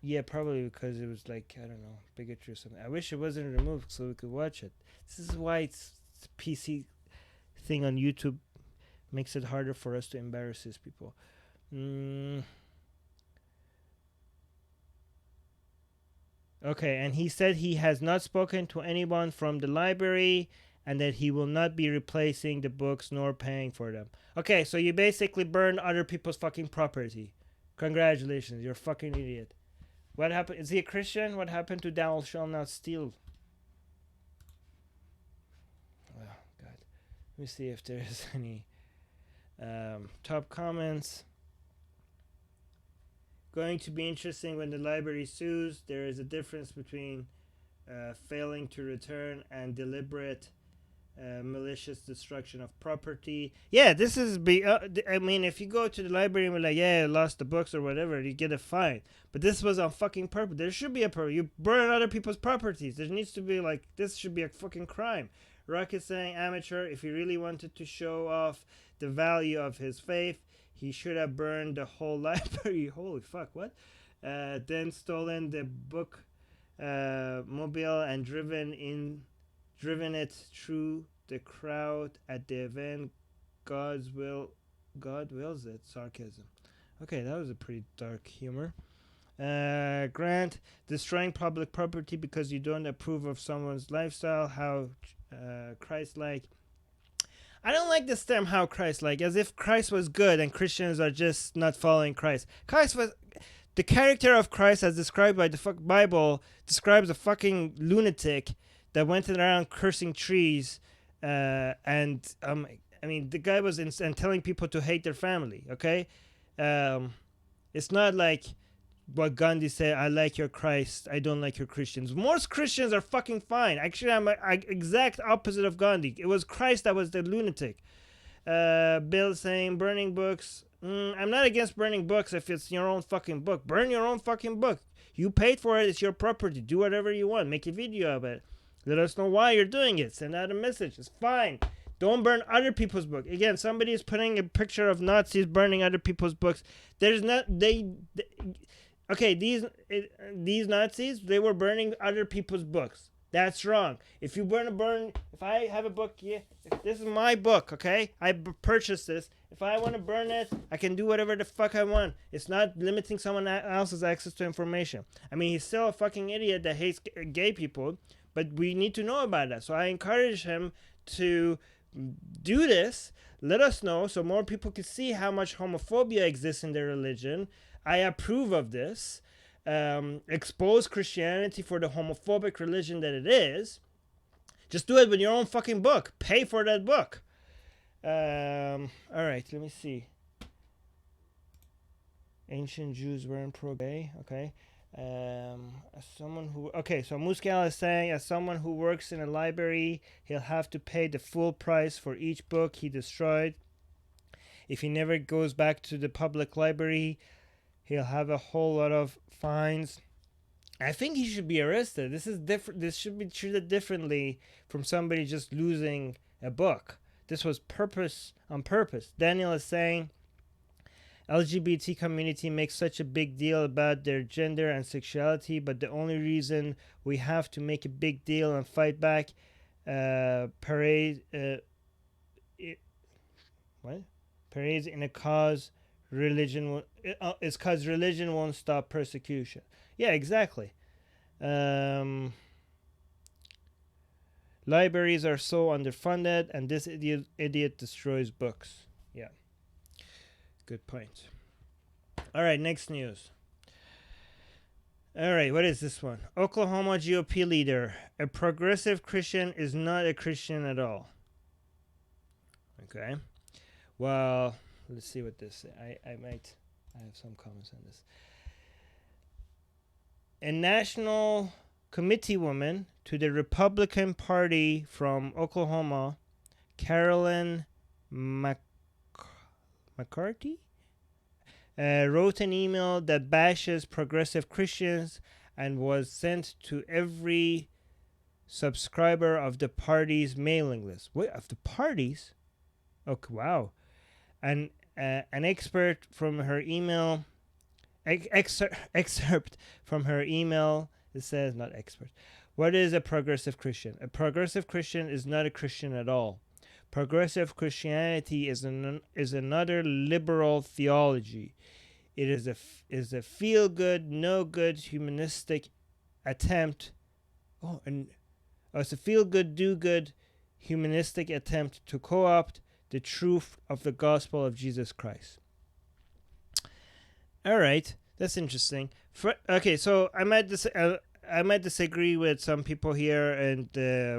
Yeah, probably because it was like, I don't know, bigotry or something. I wish it wasn't removed so we could watch it. This is why it's PC thing on YouTube makes it harder for us to embarrass these people. Okay, and he said he has not spoken to anyone from the library and that he will not be replacing the books nor paying for them. Okay, so you basically burned other people's fucking property. Congratulations, you're a fucking idiot. What happened? Is he a Christian? What happened to thou shalt not steal? Oh, God. Let me see if there's any top comments. Going to be interesting when the library sues. There is a difference between failing to return, and deliberate malicious destruction of property. Yeah, this is I mean, if you go to the library and be like, yeah, I lost the books or whatever, you get a fine. But this was on fucking purpose. There should be a purpose. You burn other people's properties. There needs to be like, this should be a fucking crime. Rock is saying, amateur, if he really wanted to show off the value of his faith, he should have burned the whole library. Holy fuck, what? Then stolen the book mobile and driven it through the crowd at the event. God wills it. Sarcasm. Okay, that was a pretty dark humor. Grant, destroying public property because you don't approve of someone's lifestyle. How Christ-like. I don't like this term, how Christ-like, as if Christ was good and Christians are just not following Christ. The character of Christ, as described by the Bible, describes a fucking lunatic that went around cursing trees, I mean, the guy was and telling people to hate their family. Okay, it's not like what Gandhi said. I like your Christ, I don't like your Christians. Most Christians are fucking fine. Actually, I'm exact opposite of Gandhi. It was Christ that was the lunatic. Bill saying burning books. I'm not against burning books if it's your own fucking book. Burn your own fucking book. You paid for it. It's your property. Do whatever you want. Make a video of it. Let us know why you're doing it. Send out a message. It's fine. Don't burn other people's books. Again, somebody is putting a picture of Nazis burning other people's books. There's not okay. These Nazis, they were burning other people's books. That's wrong. If you if I have a book, this is my book, okay? I purchased this. If I want to burn it, I can do whatever the fuck I want. It's not limiting someone else's access to information. I mean, he's still a fucking idiot that hates gay people, but we need to know about that. So I encourage him to do this. Let us know so more people can see how much homophobia exists in their religion. I approve of this. Expose Christianity for the homophobic religion that it is. Just do it with your own fucking book. Pay for that book. All right, let me see. Ancient Jews weren't pro-gay. Okay. So Muscal is saying, as someone who works in a library, he'll have to pay the full price for each book he destroyed. If he never goes back to the public library, he'll have a whole lot of fines. I think he should be arrested. This is different. This should be treated differently from somebody just losing a book. This was on purpose. Daniel is saying, LGBT community makes such a big deal about their gender and sexuality, but the only reason we have to make a big deal and fight back, parades in a cause religion is because religion won't stop persecution. Yeah, exactly. Libraries are so underfunded, and this idiot destroys books. Yeah, good point. All right, next news. All right, what is this one? Oklahoma GOP leader: a progressive Christian is not a Christian at all. Okay. Well, let's see what this. I have some comments on this. A national committee woman to the Republican Party from Oklahoma, Carolyn McCarthy, wrote an email that bashes progressive Christians and was sent to every subscriber of the party's mailing list. Wait, of the parties? Okay, wow. And an excerpt from her email. Excerpt from her email. It says, not expert. What is a progressive Christian? A progressive Christian is not a Christian at all. Progressive Christianity is another liberal theology. It is a feel-good, no-good, humanistic attempt. It's a feel-good, do-good, humanistic attempt to co-opt the truth of the gospel of Jesus Christ. All right, that's interesting. Okay, so I might disagree with some people here and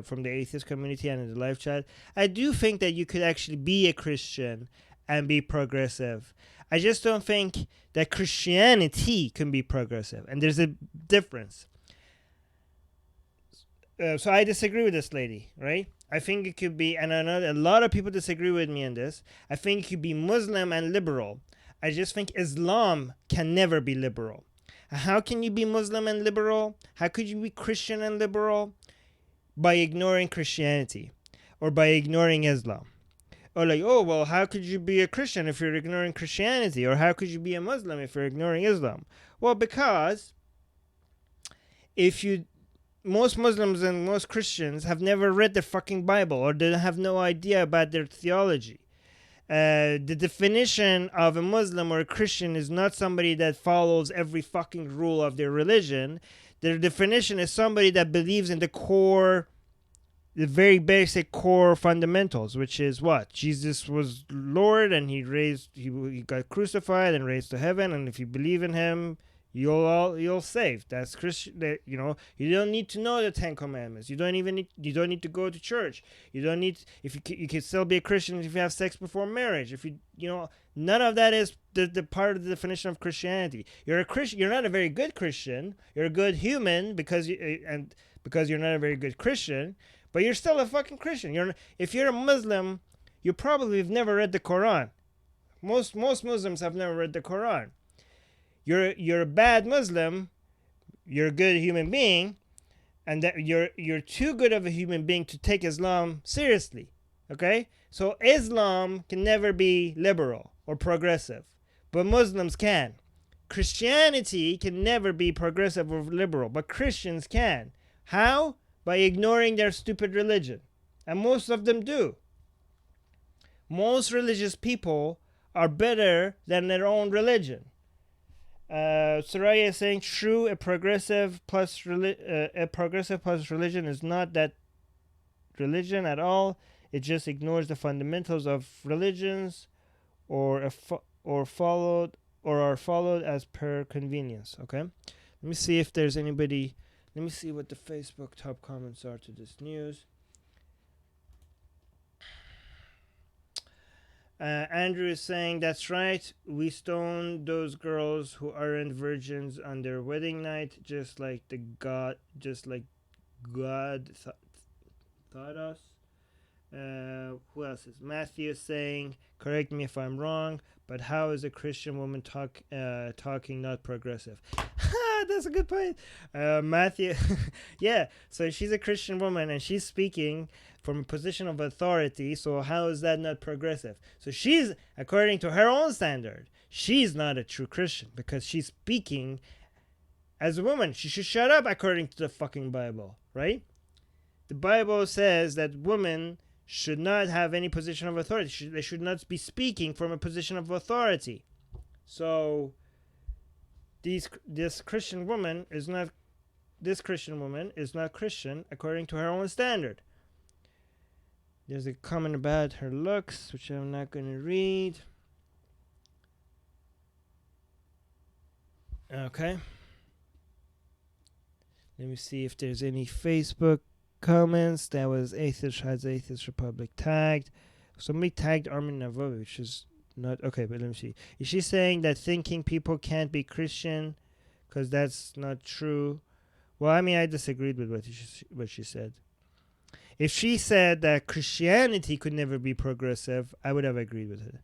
from the atheist community and in the live chat. I do think that you could actually be a Christian and be progressive. I just don't think that Christianity can be progressive, and there's a difference. So I disagree with this lady, right? I think it could be, and I know a lot of people disagree with me on this. I think it could be Muslim and liberal. I just think Islam can never be liberal. How can you be Muslim and liberal? How could you be Christian and liberal? By ignoring Christianity or by ignoring Islam. Or like, oh, well, how could you be a Christian if you're ignoring Christianity? Or how could you be a Muslim if you're ignoring Islam? Well, because if you most Muslims and most Christians have never read the fucking Bible or they have no idea about their theology. The definition of a Muslim or a Christian is not somebody that follows every fucking rule of their religion. Their definition is somebody that believes in the very basic core fundamentals, which is what? Jesus was Lord and he got crucified and raised to heaven, and if you believe in him, you'll save. That's Christian. You don't need to know the Ten Commandments. You don't need to go to church. You don't need, if you can still be a Christian if you have sex before marriage. If none of that is the part of the definition of Christianity. You're a Christian. You're not a very good Christian. You're a good human because you're not a very good Christian. But you're still a fucking Christian. If you're a Muslim, you probably have never read the Quran. Most Muslims have never read the Quran. You're a bad Muslim. You're a good human being, and that you're too good of a human being to take Islam seriously. Okay, so Islam can never be liberal or progressive, but Muslims can. Christianity can never be progressive or liberal, but Christians can. How? By ignoring their stupid religion. And most of them do. Most religious people are better than their own religion. Soraya is saying, true, a progressive plus religion is not that religion at all. It just ignores the fundamentals of religions or are followed as per convenience. Okay? Let me see if there's anybody. Let me see what the Facebook top comments are to this news. Andrew is saying, that's right. We stone those girls who aren't virgins on their wedding night, just like God taught us. Who else is? Matthew is saying, correct me if I'm wrong, but how is a Christian woman talking not progressive? That's a good point. Matthew, yeah, so she's a Christian woman and she's speaking from a position of authority, so how is that not progressive? So she's, according to her own standard, she's not a true Christian because she's speaking as a woman. She should shut up according to the fucking Bible, right? The Bible says that women should not have any position of authority. They should not be speaking from a position of authority. So this Christian woman is not Christian according to her own standard. There's a comment about her looks, which I'm not going to read. Okay. Let me see if there's any Facebook comments. That was Atheist Republic tagged. Somebody tagged Armin Navovi, which is not okay, but let me see. Is she saying that thinking people can't be Christian because that's not true? Well, I mean, I disagreed with what she said. If she said that Christianity could never be progressive, I would have agreed with her.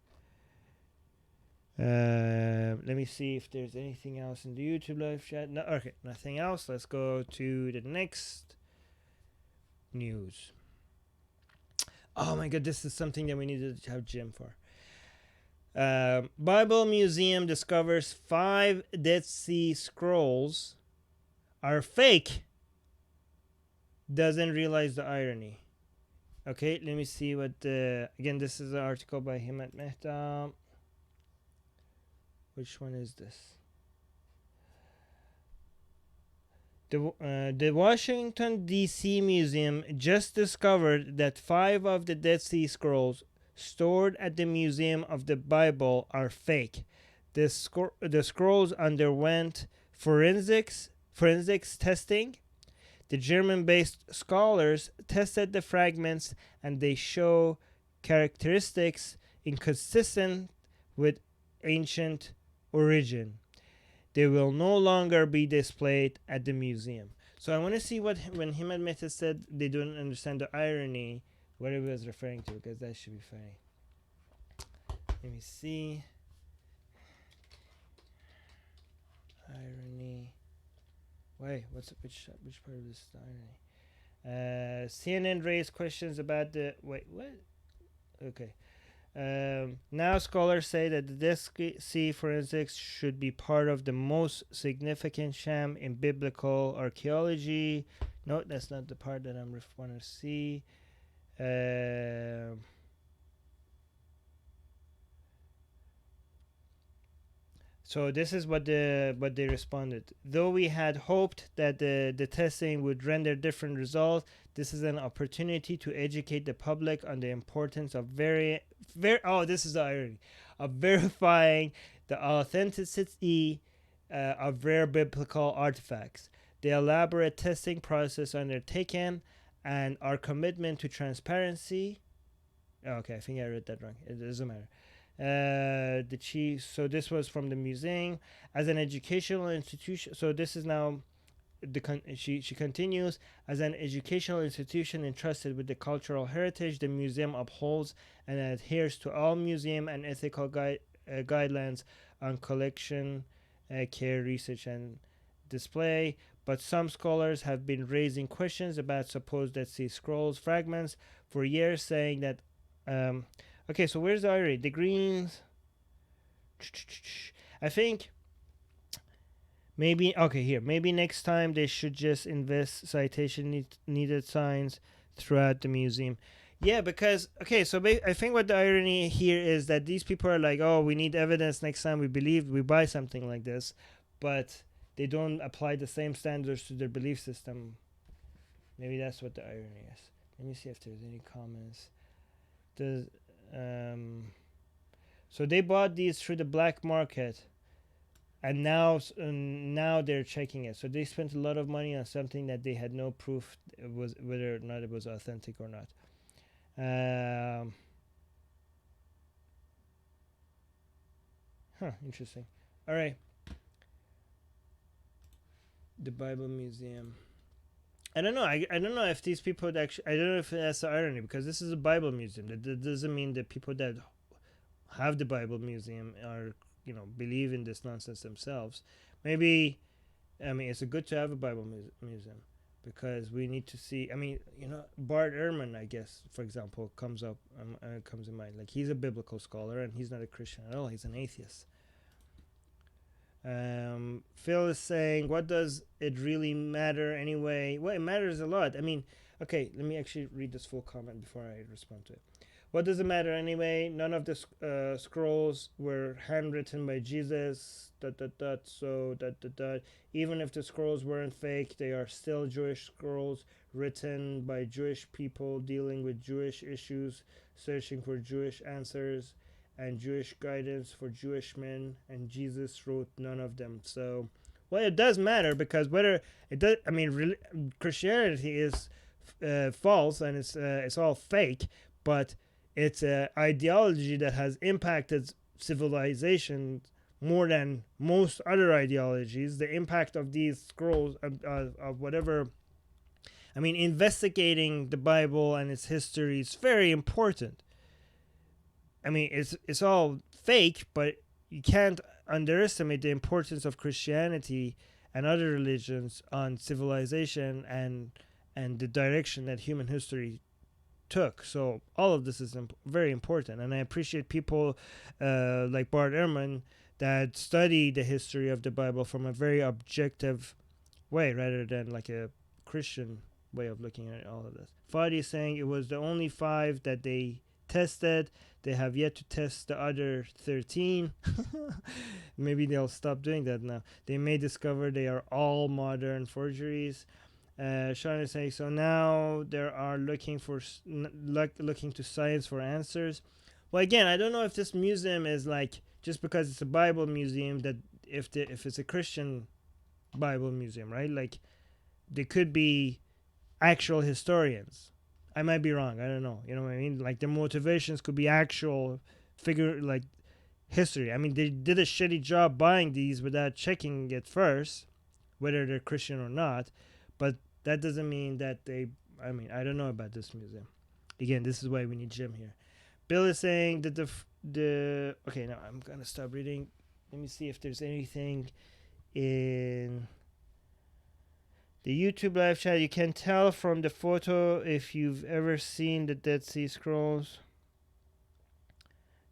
Let me see if there's anything else in the YouTube live chat. No, okay, nothing else. Let's go to the next news. Oh my god, this is something that we needed to have Jim for. Bible Museum discovers 5 Dead Sea Scrolls are fake. Doesn't realize the irony. Okay, let me see what again, this is an article by Himmat Mehta. Which one is this? The Washington, D.C. Museum just discovered that 5 of the Dead Sea Scrolls stored at the Museum of the Bible are fake. The scrolls underwent forensics testing. The German-based scholars tested the fragments and they show characteristics inconsistent with ancient origin. They will no longer be displayed at the museum. So I want to see what when him admitted said they don't understand the irony, what it was referring to, because that should be funny. Let me see. Irony. Wait, which part of this is the irony? CNN raised questions about the wait what? Okay. Now scholars say that the Dead Sea forensics should be part of the most significant sham in biblical archaeology. No, that's not the part that I'm want to see. So this is what they responded. Though we had hoped that the testing would render different results, this is an opportunity to educate the public on the importance of this is the irony of verifying the authenticity of rare biblical artifacts. The elaborate testing process undertaken and our commitment to transparency. Okay, I think I read that wrong. It doesn't matter. The chief. So this was from the museum as an educational institution. So this is now she continues as an educational institution entrusted with the cultural heritage. The museum upholds and adheres to all museum and ethical guidelines on collection, care, research, and display. But some scholars have been raising questions about supposed Dead Sea Scrolls fragments for years, saying that. Okay, so where's the irony? The Greens. I think maybe okay here. Maybe next time they should just invest citation needed signs throughout the museum. Yeah, because okay, so I think what the irony here is that these people are like, oh, we need evidence next time we buy something like this, but they don't apply the same standards to their belief system. Maybe that's what the irony is. Let me see if there's any comments. So they bought these through the black market, and now they're checking it. So they spent a lot of money on something that they had no proof it was whether or not it was authentic or not. Interesting. All right. The Bible Museum. I don't know. I don't know if these people actually. I don't know if that's the irony, because this is a Bible museum. That doesn't mean that people that have the Bible museum are believe in this nonsense themselves. Maybe, I mean, it's good to have a Bible museum because we need to see. I mean, Bart Ehrman, I guess, for example, comes in mind. Like, he's a biblical scholar and he's not a Christian at all. He's an atheist. Phil is saying, what does it really matter anyway? Well, it matters a lot. I mean, okay, let me actually read this full comment before I respond to it. What does it matter anyway? None of the scrolls were handwritten by Jesus. So even if the scrolls weren't fake, they are still Jewish scrolls written by Jewish people dealing with Jewish issues, searching for Jewish answers and Jewish guidance for Jewish men, and Jesus wrote none of them. So, well, it does matter, because whether it does, I mean, Christianity is false and it's all fake, but it's an ideology that has impacted civilization more than most other ideologies. The impact of these scrolls of whatever. I mean, investigating the Bible and its history is very important. I mean, it's all fake, but you can't underestimate the importance of Christianity and other religions on civilization and the direction that human history took. So all of this is very important, and I appreciate people like Bart Ehrman that study the history of the Bible from a very objective way rather than like a Christian way of looking at all of this. Fadi is saying it was the only 5 that they tested. They have yet to test the other 13. Maybe they'll stop doing that now. They may discover they are all modern forgeries. Sean is saying, so now they are looking to science for answers. Well, again, I don't know if this museum is like, just because it's a Bible museum, that if it's a Christian Bible museum, right? Like, they could be actual historians. I might be wrong. I don't know. You know what I mean? Like, their motivations could be actual history. I mean, they did a shitty job buying these without checking it first, whether they're Christian or not. But that doesn't mean that they. I mean, I don't know about this museum. Again, this is why we need Jim here. Bill is saying that the okay. Now I'm gonna stop reading. Let me see if there's anything in the YouTube live chat. You can tell from the photo if you've ever seen the Dead Sea Scrolls.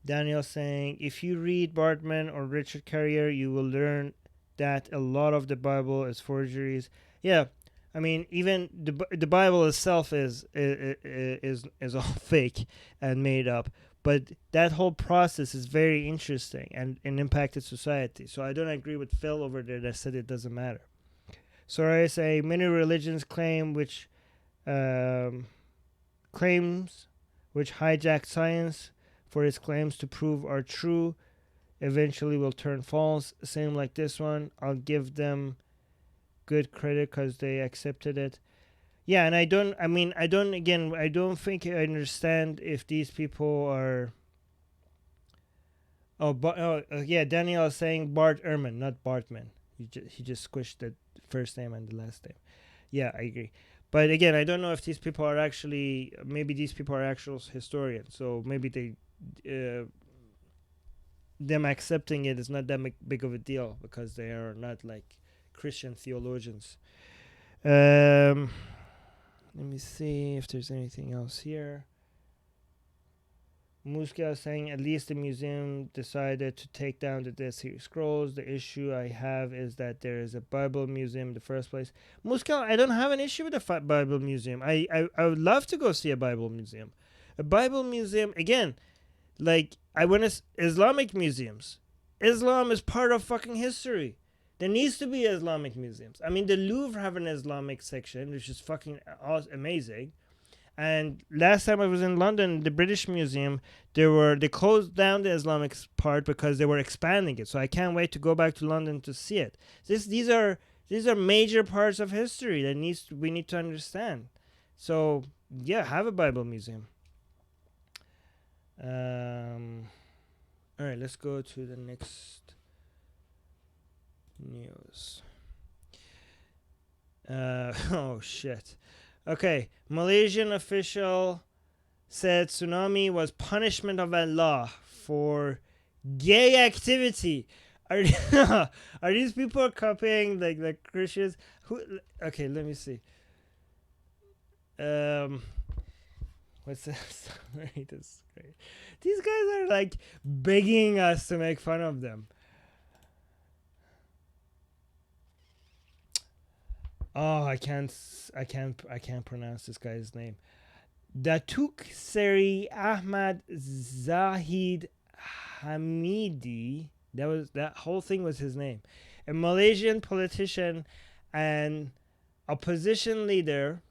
Daniel saying, if you read Bartman or Richard Carrier, you will learn that a lot of the Bible is forgeries. Yeah, I mean, even the Bible itself is all fake and made up. But that whole process is very interesting and impacted society. So I don't agree with Phil over there that said it doesn't matter. So I say many religions claims which hijack science for its claims to prove are true eventually will turn false. Same like this one. I'll give them good credit because they accepted it. Yeah, and I don't think I understand if these people are. Yeah, Daniel is saying Bart Ehrman, not Bartman. He just squished the first name and the last name. Yeah, I agree. But again, I don't know if these people are actually. Maybe these people are actual historians. So maybe they. Them accepting it is not that big of a deal because they are not like Christian theologians. Let me see if there's anything else here. Muska is saying at least the museum decided to take down the Dead Sea Scrolls. The issue I have is that there is a Bible museum in the first place. Muska, I don't have an issue with the Bible museum. I would love to go see a Bible museum. A Bible museum, again, like, I went to Islamic museums. Islam is part of fucking history. There needs to be Islamic museums. I mean, the Louvre have an Islamic section, which is fucking amazing. And last time I was in London, the British Museum, they closed down the Islamic part because they were expanding it. So I can't wait to go back to London to see it. These are major parts of history that we need to understand. So yeah, have a Bible museum. All right, let's go to the next news. Oh shit. Okay, Malaysian official said tsunami was punishment of Allah for gay activity. Are these people copying like the Christians? Okay, let me see. What's this? This is great. These guys are like begging us to make fun of them. Oh, I can't pronounce this guy's name. Datuk Seri Ahmad Zahid Hamidi. That whole thing was his name. A Malaysian politician and opposition leader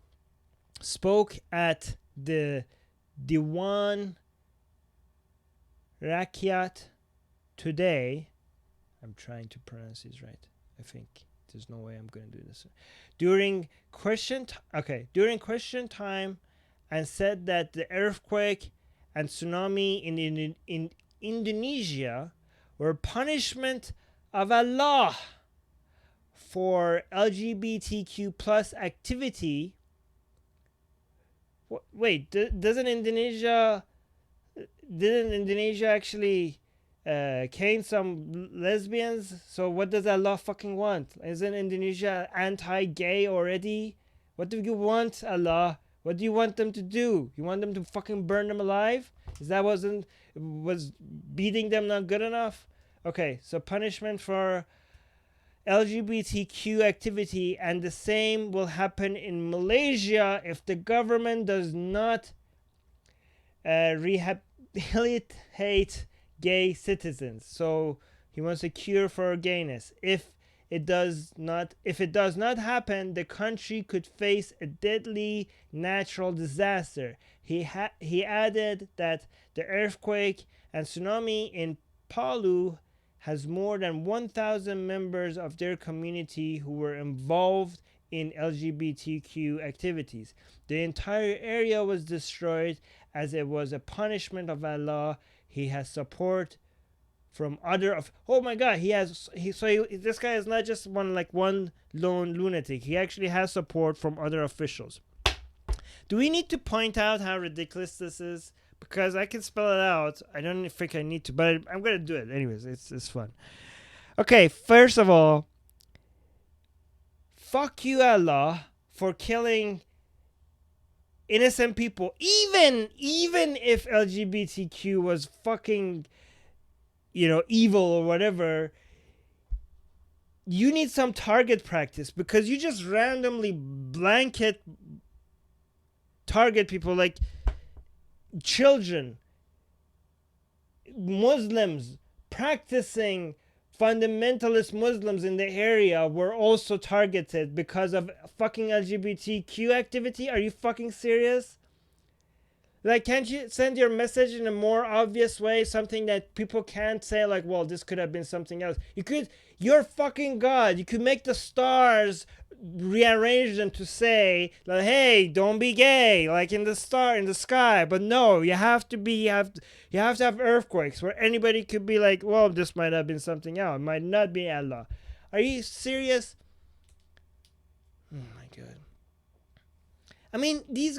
spoke at the Dewan Rakyat today. I'm trying to pronounce this right. I think there's no way I'm going to do this. During question time, and said that the earthquake and tsunami in Indonesia were punishment of Allah for LGBTQ plus activity. Wait, didn't Indonesia actually cane some lesbians? So what does Allah fucking want? Isn't Indonesia anti-gay already? What do you want, Allah? What do you want them to do? You want them to fucking burn them alive? Is that was beating them not good enough? Okay, so punishment for LGBTQ activity, and the same will happen in Malaysia if the government does not rehabilitate gay citizens. So he wants a cure for gayness. If it does not happen, the country could face a deadly natural disaster. He added that the earthquake and tsunami in Palu has more than 1,000 members of their community who were involved in LGBTQ activities. The entire area was destroyed as it was a punishment of Allah. He has support from other of. Oh my God, this guy is not just one lone lunatic. He actually has support from other officials. Do we need to point out how ridiculous this is? Because I can spell it out. I don't think I need to, but I'm gonna do it anyways. It's fun. Okay, first of all, fuck you, Allah, for killing innocent people. Even if LGBTQ was fucking, evil or whatever, you need some target practice, because you just randomly blanket target people like children, Muslims, practicing fundamentalist Muslims in the area were also targeted because of fucking LGBTQ activity. Are you fucking serious? Like, can't you send your message in a more obvious way? Something that people can't say, like, well, this could have been something else. You're fucking God. You could make the stars, rearrange them to say, like, hey, don't be gay, like in the sky. But no, you have to have earthquakes where anybody could be like, well, this might have been something else. It might not be Allah. Are you serious? Oh my God. I mean, these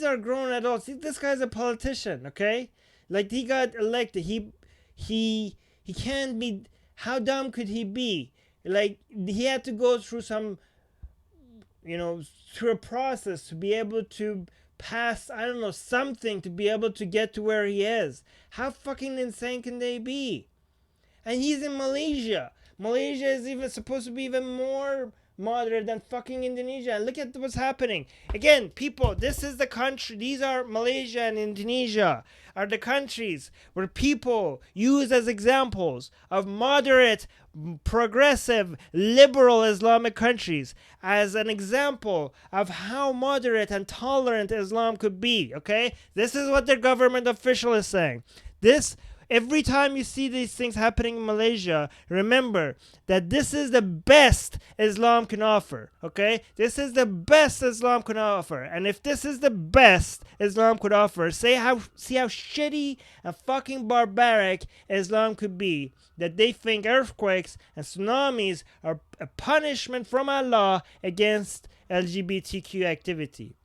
are grown adults. This guy's a politician, okay? Like, he got elected. He can't be. How dumb could he be? Like, he had to go through through a process to be able to pass, I don't know, something to be able to get to where he is. How fucking insane can they be? And he's in Malaysia. Malaysia is even supposed to be even more moderate than fucking Indonesia. And look at what's happening. Again, people, this is the country. These are Malaysia and Indonesia are the countries where people use as examples of moderate, progressive, liberal Islamic countries as an example of how moderate and tolerant Islam could be. Okay? This is what their government official is saying. Every time you see these things happening in Malaysia, remember that this is the best Islam can offer, okay? This is the best Islam can offer. And if this is the best Islam could offer, see how shitty and fucking barbaric Islam could be, that they think earthquakes and tsunamis are a punishment from Allah against LGBTQ activity.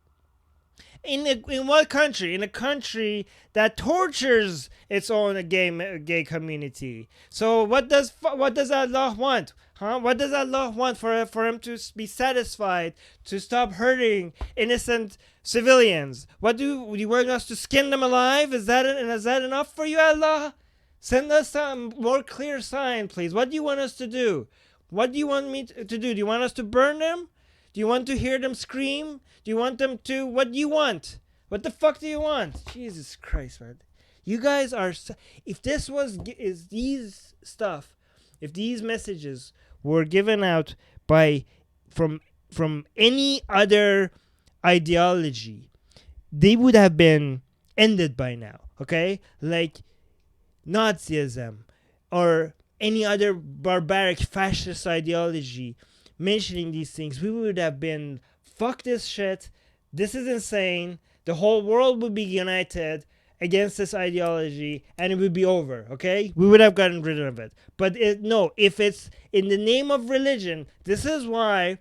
In what country? In a country that tortures its own gay community. So what does Allah want? Huh? What does Allah want for him to be satisfied, to stop hurting innocent civilians? What do you want us to skin them alive? Is that enough for you, Allah? Send us some more clear sign, please. What do you want us to do? What do you want me to do? Do you want us to burn them? Do you want to hear them scream? Do you want them to... What do you want? What the fuck do you want? Jesus Christ, man. You guys are... If these messages were given out from any other ideology, they would have been ended by now, okay? Like Nazism or any other barbaric fascist ideology mentioning these things, we would have been, fuck this shit, this is insane, the whole world would be united against this ideology and it would be over, okay? We would have gotten rid of it. But if it's in the name of religion, this is why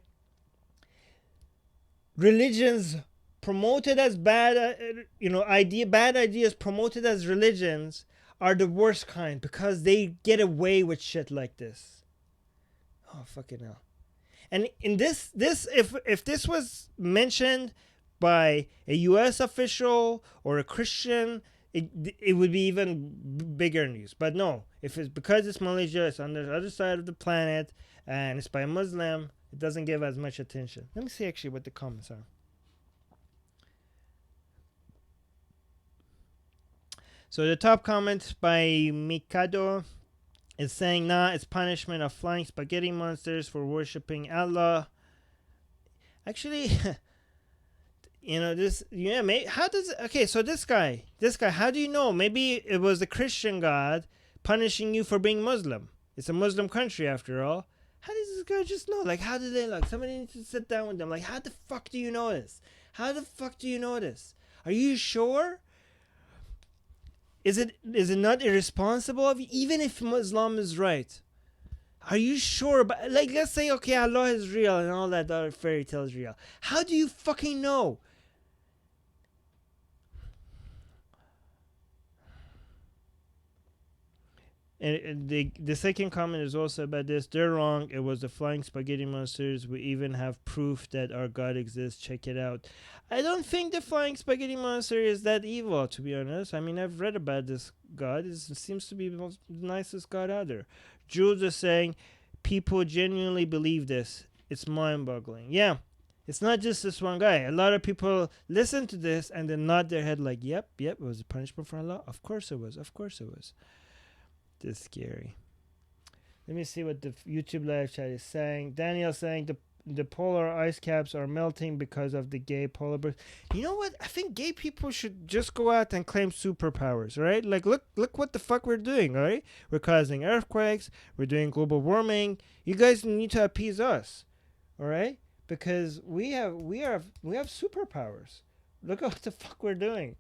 religions promoted as bad ideas promoted as religions are the worst kind, because they get away with shit like this. Oh, fucking hell. And in this if this was mentioned by a U.S. official or a Christian, it would be even bigger news. But no, because it's Malaysia, it's on the other side of the planet, and it's by a Muslim, it doesn't give as much attention. Let me see actually what the comments are. So the top comment by Mikado is saying, nah, it's punishment of flying spaghetti monsters for worshipping Allah. Actually, so this guy, how do you know? Maybe it was the Christian God punishing you for being Muslim. It's a Muslim country after all. How does this guy just know? Like, how do they look? Somebody needs to sit down with them. Like, how the fuck do you know this? How the fuck do you know this? Are you sure? Is it not irresponsible of you, even if Islam is right? Are you sure about, like, let's say, okay, Allah is real and all that other fairy tale is real. How do you fucking know? And the second comment is also about this. They're wrong. It was the flying spaghetti monsters. We even have proof that our God exists. Check it out. I don't think the flying spaghetti monster is that evil, to be honest. I mean, I've read about this God. It seems to be the most nicest God out there. Jules is saying people genuinely believe this. It's mind-boggling. Yeah, it's not just this one guy. A lot of people listen to this and then nod their head like, yep, it was a punishment for Allah. Of course it was. This is scary. Let me see what the YouTube live chat is saying. Daniel saying the polar ice caps are melting because of the gay polar bears. You know what? I think gay people should just go out and claim superpowers, right? Like, look what the fuck we're doing, all right? We're causing earthquakes. We're doing global warming. You guys need to appease us, all right? Because we have superpowers. Look at what the fuck we're doing.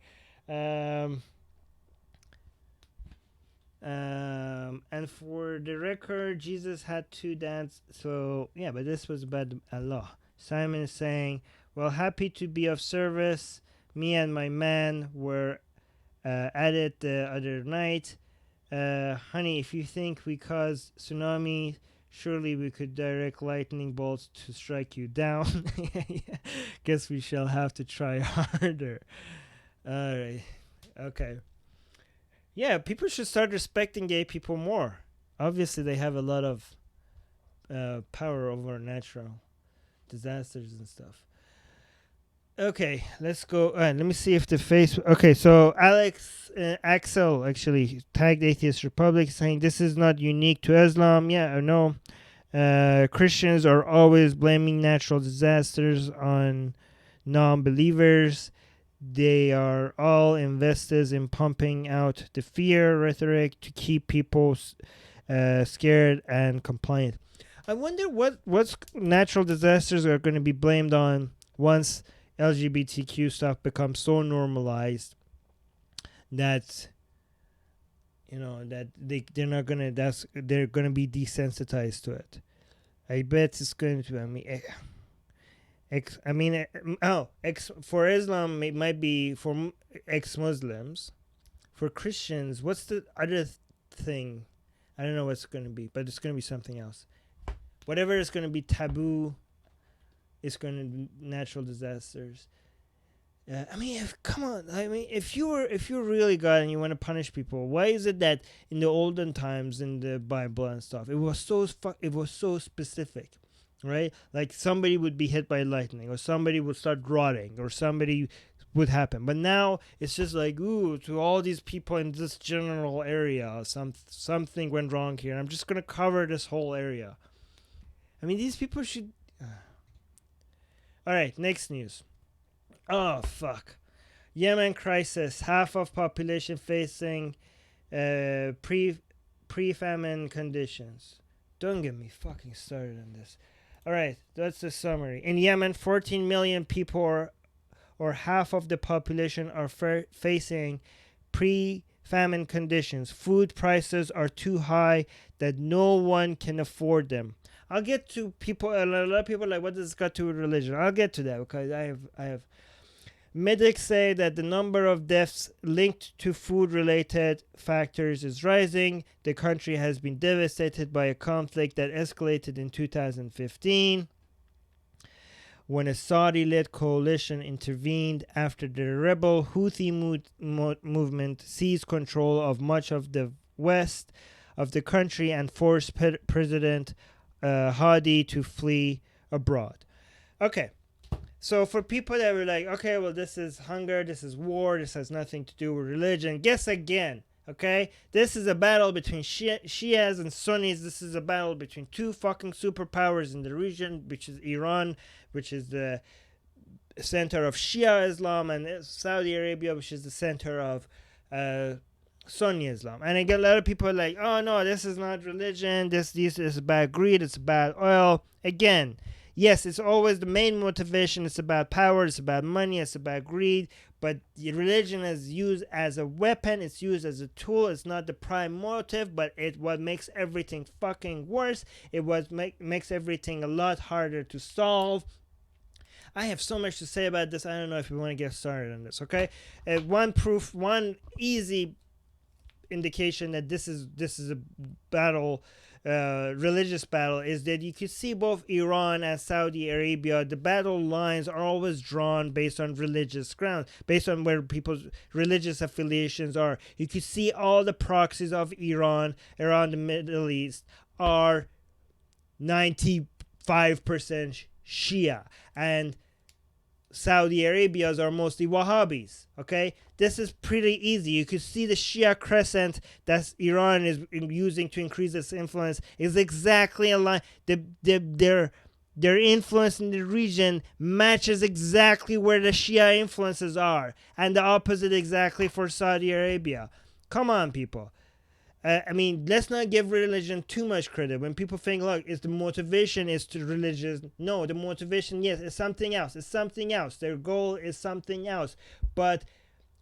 And for the record, Jesus had 2 dads. So yeah, but this was about Allah. Simon is saying, well, happy to be of service. Me and my man were at it the other night. Honey, if you think we caused tsunami, surely we could direct lightning bolts to strike you down. Guess we shall have to try harder. Alright. Okay. Yeah, people should start respecting gay people more. Obviously, they have a lot of power over natural disasters and stuff. Okay, let's go. Let me see if the face. Okay, so Axel actually tagged Atheist Republic saying this is not unique to Islam. Yeah, I know. Christians are always blaming natural disasters on non-believers. They are all investors in pumping out the fear rhetoric to keep people scared and compliant. I wonder what's natural disasters are going to be blamed on once LGBTQ stuff becomes so normalized that that they're gonna be desensitized to it. I bet it's going to. For Islam, it might be for ex-Muslims. For Christians, what's the other thing? I don't know what's going to be, but it's going to be something else. Whatever is going to be taboo, it's going to be natural disasters. Come on. If you're really God and you want to punish people, why is it that in the olden times in the Bible and stuff, it was so specific? Right? Like somebody would be hit by lightning, or somebody would start rotting, or somebody would happen. But now it's just like, ooh, to all these people in this general area, something went wrong here. I'm just going to cover this whole area. I mean, these people should... All right, next news. Oh, fuck. Yemen crisis. Half of population facing pre-famine conditions. Don't get me fucking started on this. All right, that's the summary. In Yemen, 14 million people, or half of the population, are facing pre-famine conditions. Food prices are too high that no one can afford them. I'll get to people. A lot of people are like, what does this got to do with religion? I'll get to that because I have. Medics say that the number of deaths linked to food-related factors is rising. The country has been devastated by a conflict that escalated in 2015 when a Saudi-led coalition intervened after the rebel Houthi movement seized control of much of the west of the country and forced President Hadi to flee abroad. Okay. So for people that were like, okay, well, this is hunger, this is war, this has nothing to do with religion, guess again, okay? This is a battle between Shias and Sunnis. This is a battle between 2 fucking superpowers in the region, which is Iran, which is the center of Shia Islam, and Saudi Arabia, which is the center of Sunni Islam. And I get a lot of people like, oh, no, this is not religion, this is about greed, it's about oil. Again, yes, it's always the main motivation. It's about power. It's about money. It's about greed. but religion is used as a weapon. It's used as a tool. It's not the prime motive, but it what makes everything fucking worse. It was makes everything a lot harder to solve. I have so much to say about this. I don't know if we want to get started on this. Okay, one easy indication that this is a battle, religious battle, is that you could see both Iran and Saudi Arabia. The battle lines are always drawn based on religious grounds, based on where people's religious affiliations are. You could see all the proxies of Iran around the Middle East are 95% Shia, and Saudi Arabia's are mostly Wahhabis. Okay, this is pretty easy. You could see the Shia crescent that Iran is using to increase its influence is exactly aligned. Their influence in the region matches exactly where the Shia influences are, and the opposite exactly for Saudi Arabia. Come on, people. I mean, let's not give religion too much credit. When people think, look, the motivation is to religion. No, the motivation, yes, is something else. It's something else. Their goal is something else. But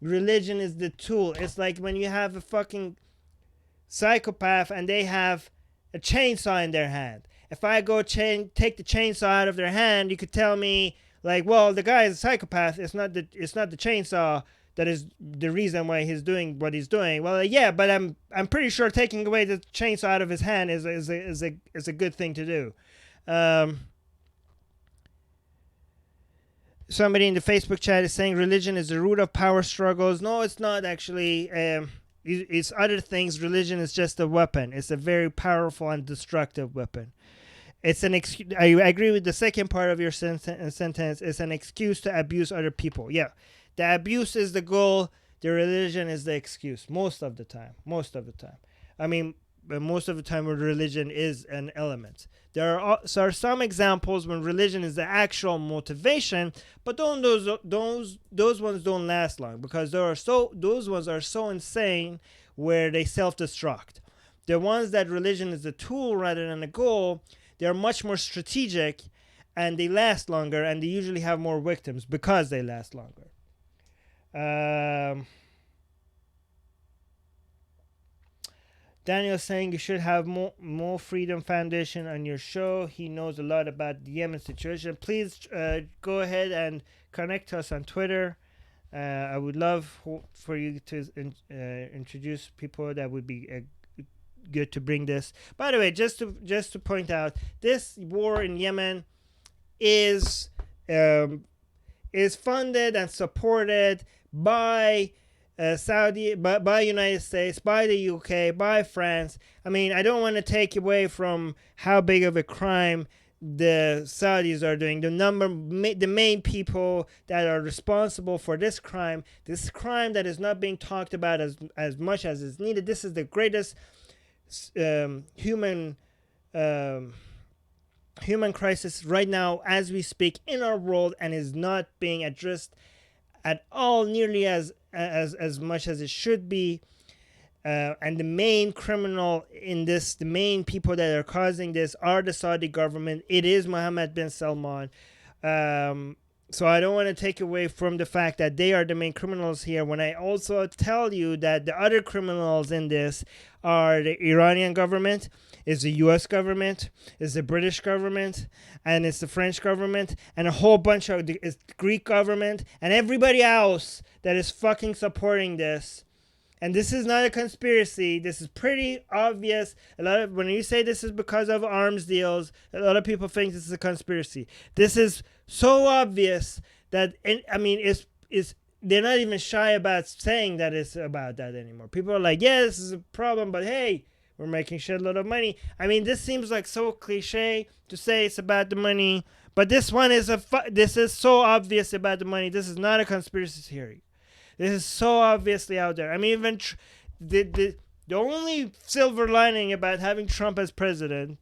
religion is the tool. It's like when you have a fucking psychopath and they have a chainsaw in their hand. If I go take the chainsaw out of their hand, you could tell me, like, well, the guy is a psychopath. It's not the chainsaw that is the reason why he's doing what he's doing. Well, yeah, but I'm pretty sure taking away the chainsaw out of his hand is a good thing to do. Somebody in the Facebook chat is saying religion is the root of power struggles. No, it's not actually. It's other things. Religion is just a weapon. It's a very powerful and destructive weapon. It's an excuse. I agree with the second part of your sentence. It's an excuse to abuse other people. Yeah. The abuse is the goal. The religion is the excuse. Most of the time. I mean, most of the time where religion is an element. There are some examples when religion is the actual motivation, but those ones don't last long because those ones are so insane where they self-destruct. The ones that religion is the tool rather than the goal, they're much more strategic and they last longer, and they usually have more victims because they last longer. Daniel saying you should have more Freedom Foundation on your show. He knows a lot about the Yemen situation. Please go ahead and connect to us on Twitter. I would love for you to introduce people that would be good to bring this. By the way, just to point out, this war in Yemen is funded and supported by by United States, by the UK, by France. I mean, I don't want to take away from how big of a crime the Saudis are doing. The main people that are responsible for this crime that is not being talked about as much as is needed. This is the greatest human crisis right now as we speak in our world, and is not being addressed at all nearly as much as it should be. And the main criminal in this, the main people that are causing this are the Saudi government. It is Mohammed bin Salman. So I don't want to take away from the fact that they are the main criminals here, when I also tell you that the other criminals in this are the Iranian government, is the US government, is the British government, and it's the French government, and a whole bunch of the Greek government, and everybody else that is fucking supporting this. And this is not a conspiracy. This is pretty obvious. When you say this is because of arms deals, a lot of people think this is a conspiracy. This is so obvious that, I mean, they're not even shy about saying that it's about that anymore. People are like, yeah, this is a problem, but hey, we're making shitload of money. I mean, this seems like so cliche to say it's about the money, but this one is this is so obvious about the money. This is not a conspiracy theory. This is so obviously out there. I mean, even the only silver lining about having Trump as president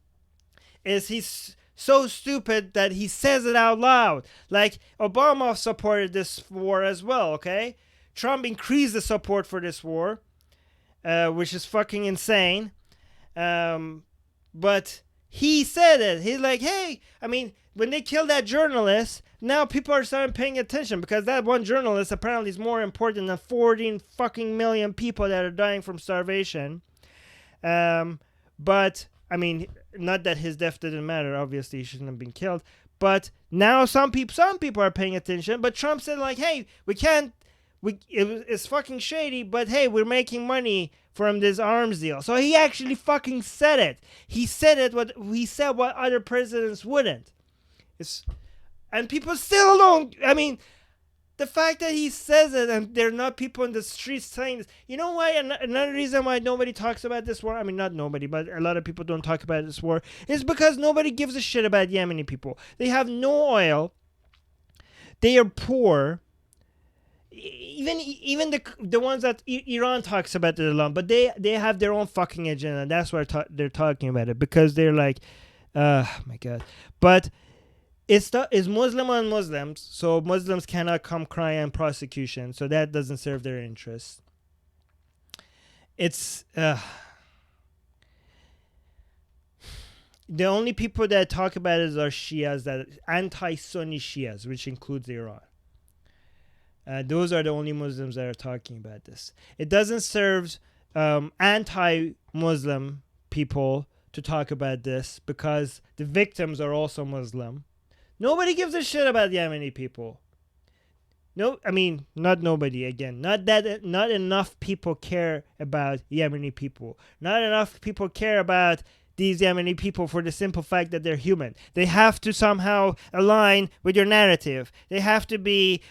is he's so stupid that he says it out loud. Like, Obama supported this war as well, okay? Trump increased the support for this war, which is fucking insane. But He said it. He's like, hey, I mean, when they killed that journalist, now people are starting paying attention because that one journalist apparently is more important than 14 fucking million people that are dying from starvation. But I mean, not that his death didn't matter. Obviously, he shouldn't have been killed. But now some people are paying attention. But Trump said like, hey, we can't. It's fucking shady, but hey, we're making money from this arms deal. So he actually fucking said it. He said it. What other presidents wouldn't. And people still don't. I mean, the fact that he says it and there are not people in the streets saying this. You know why? Another reason why nobody talks about this war. I mean, not nobody, but a lot of people don't talk about this war is because nobody gives a shit about Yemeni people. They have no oil. They are poor. Even the ones that Iran talks about it a lot, but they have their own fucking agenda. That's why they're talking about it, because they're like, my God. But it's Muslim on Muslims, so Muslims cannot come cry on prosecution, so that doesn't serve their interests. It's the only people that talk about it are Shias, that anti-Sunni Shias, which includes Iran. Those are the only Muslims that are talking about this. It doesn't serve anti-Muslim people to talk about this because the victims are also Muslim. Nobody gives a shit about Yemeni people. No, I mean, not nobody, again. Not enough people care about Yemeni people. Not enough people care about these Yemeni people for the simple fact that they're human. They have to somehow align with your narrative. They have to be,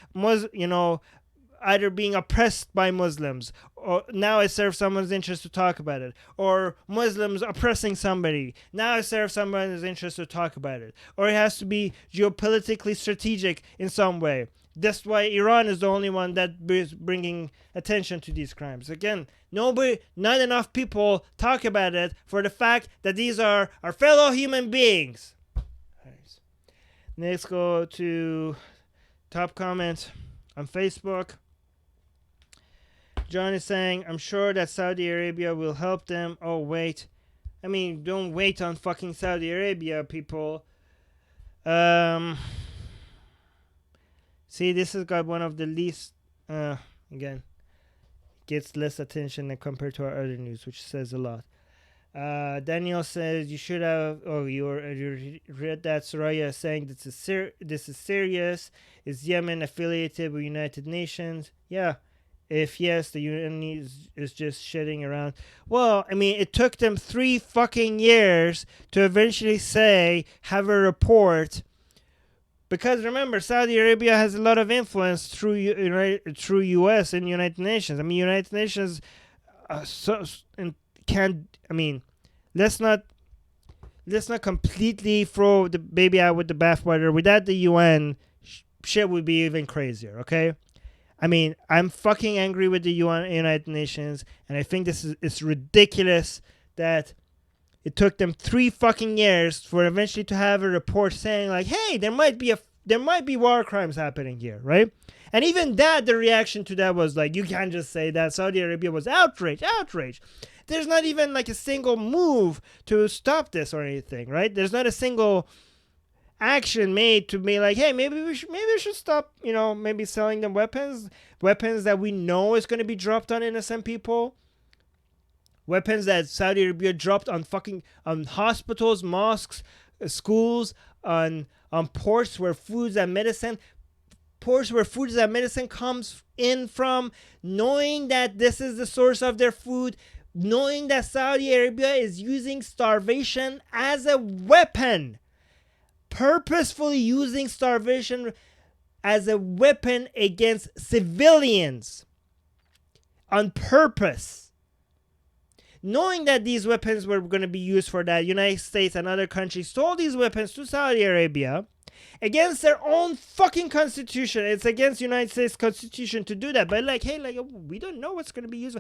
either being oppressed by Muslims, or now it serves someone's interest to talk about it, or Muslims oppressing somebody, now it serves someone's interest to talk about it, or it has to be geopolitically strategic in some way. That's why Iran is the only one that is bringing attention to these crimes. Again, not enough people talk about it for the fact that these are our fellow human beings. Next, go to top comment on Facebook. John is saying, I'm sure that Saudi Arabia will help them. Oh, wait. I mean, don't wait on fucking Saudi Arabia, people. See, this has got one of the least, again, gets less attention than compared to our other news, which says a lot. Daniel says, you should have, you read that. Soraya saying this is serious. Is Yemen affiliated with United Nations? Yeah. If yes, the UN is just shitting around. Well, I mean, it took them 3 fucking years to eventually have a report. Because remember, Saudi Arabia has a lot of influence through U.S. and United Nations. I mean, United Nations let's not completely throw the baby out with the bathwater. Without the UN, shit would be even crazier. Okay. I mean, I'm fucking angry with the United Nations, and I think it's ridiculous that it took them 3 fucking years for eventually to have a report saying like, hey, there might be war crimes happening here, right? And even that, the reaction to that was like, you can't just say that Saudi Arabia was outrage. There's not even like a single move to stop this or anything, right? There's not a single action made to be like, hey, maybe we should stop, maybe selling them weapons that we know is going to be dropped on innocent people, weapons that Saudi Arabia dropped on hospitals, mosques, schools, on ports where foods and medicine comes in from, knowing that this is the source of their food, knowing that Saudi Arabia is using starvation as a weapon. Purposefully using starvation as a weapon against civilians on purpose. Knowing that these weapons were going to be used for that, United States and other countries sold these weapons to Saudi Arabia against their own fucking constitution. It's against United States constitution to do that. But we don't know what's going to be used.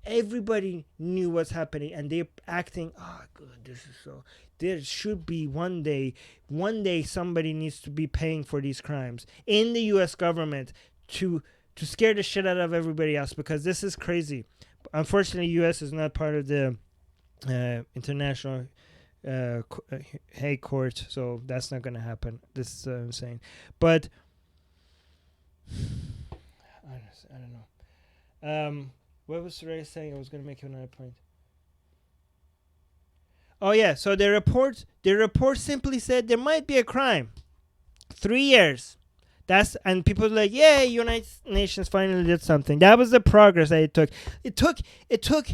Everybody knew what's happening, and they're acting, oh, good, this is so... There should be one day somebody needs to be paying for these crimes in the U.S. government to scare the shit out of everybody else, because this is crazy. Unfortunately, U.S. is not part of the international hey court. So that's not gonna happen. This is what I'm saying. But I don't know. What was Ray saying? I was gonna make another point. Oh yeah. So the report simply said there might be a crime. 3 years. And people were like, yeah, United Nations finally did something. That was the progress that it took. It took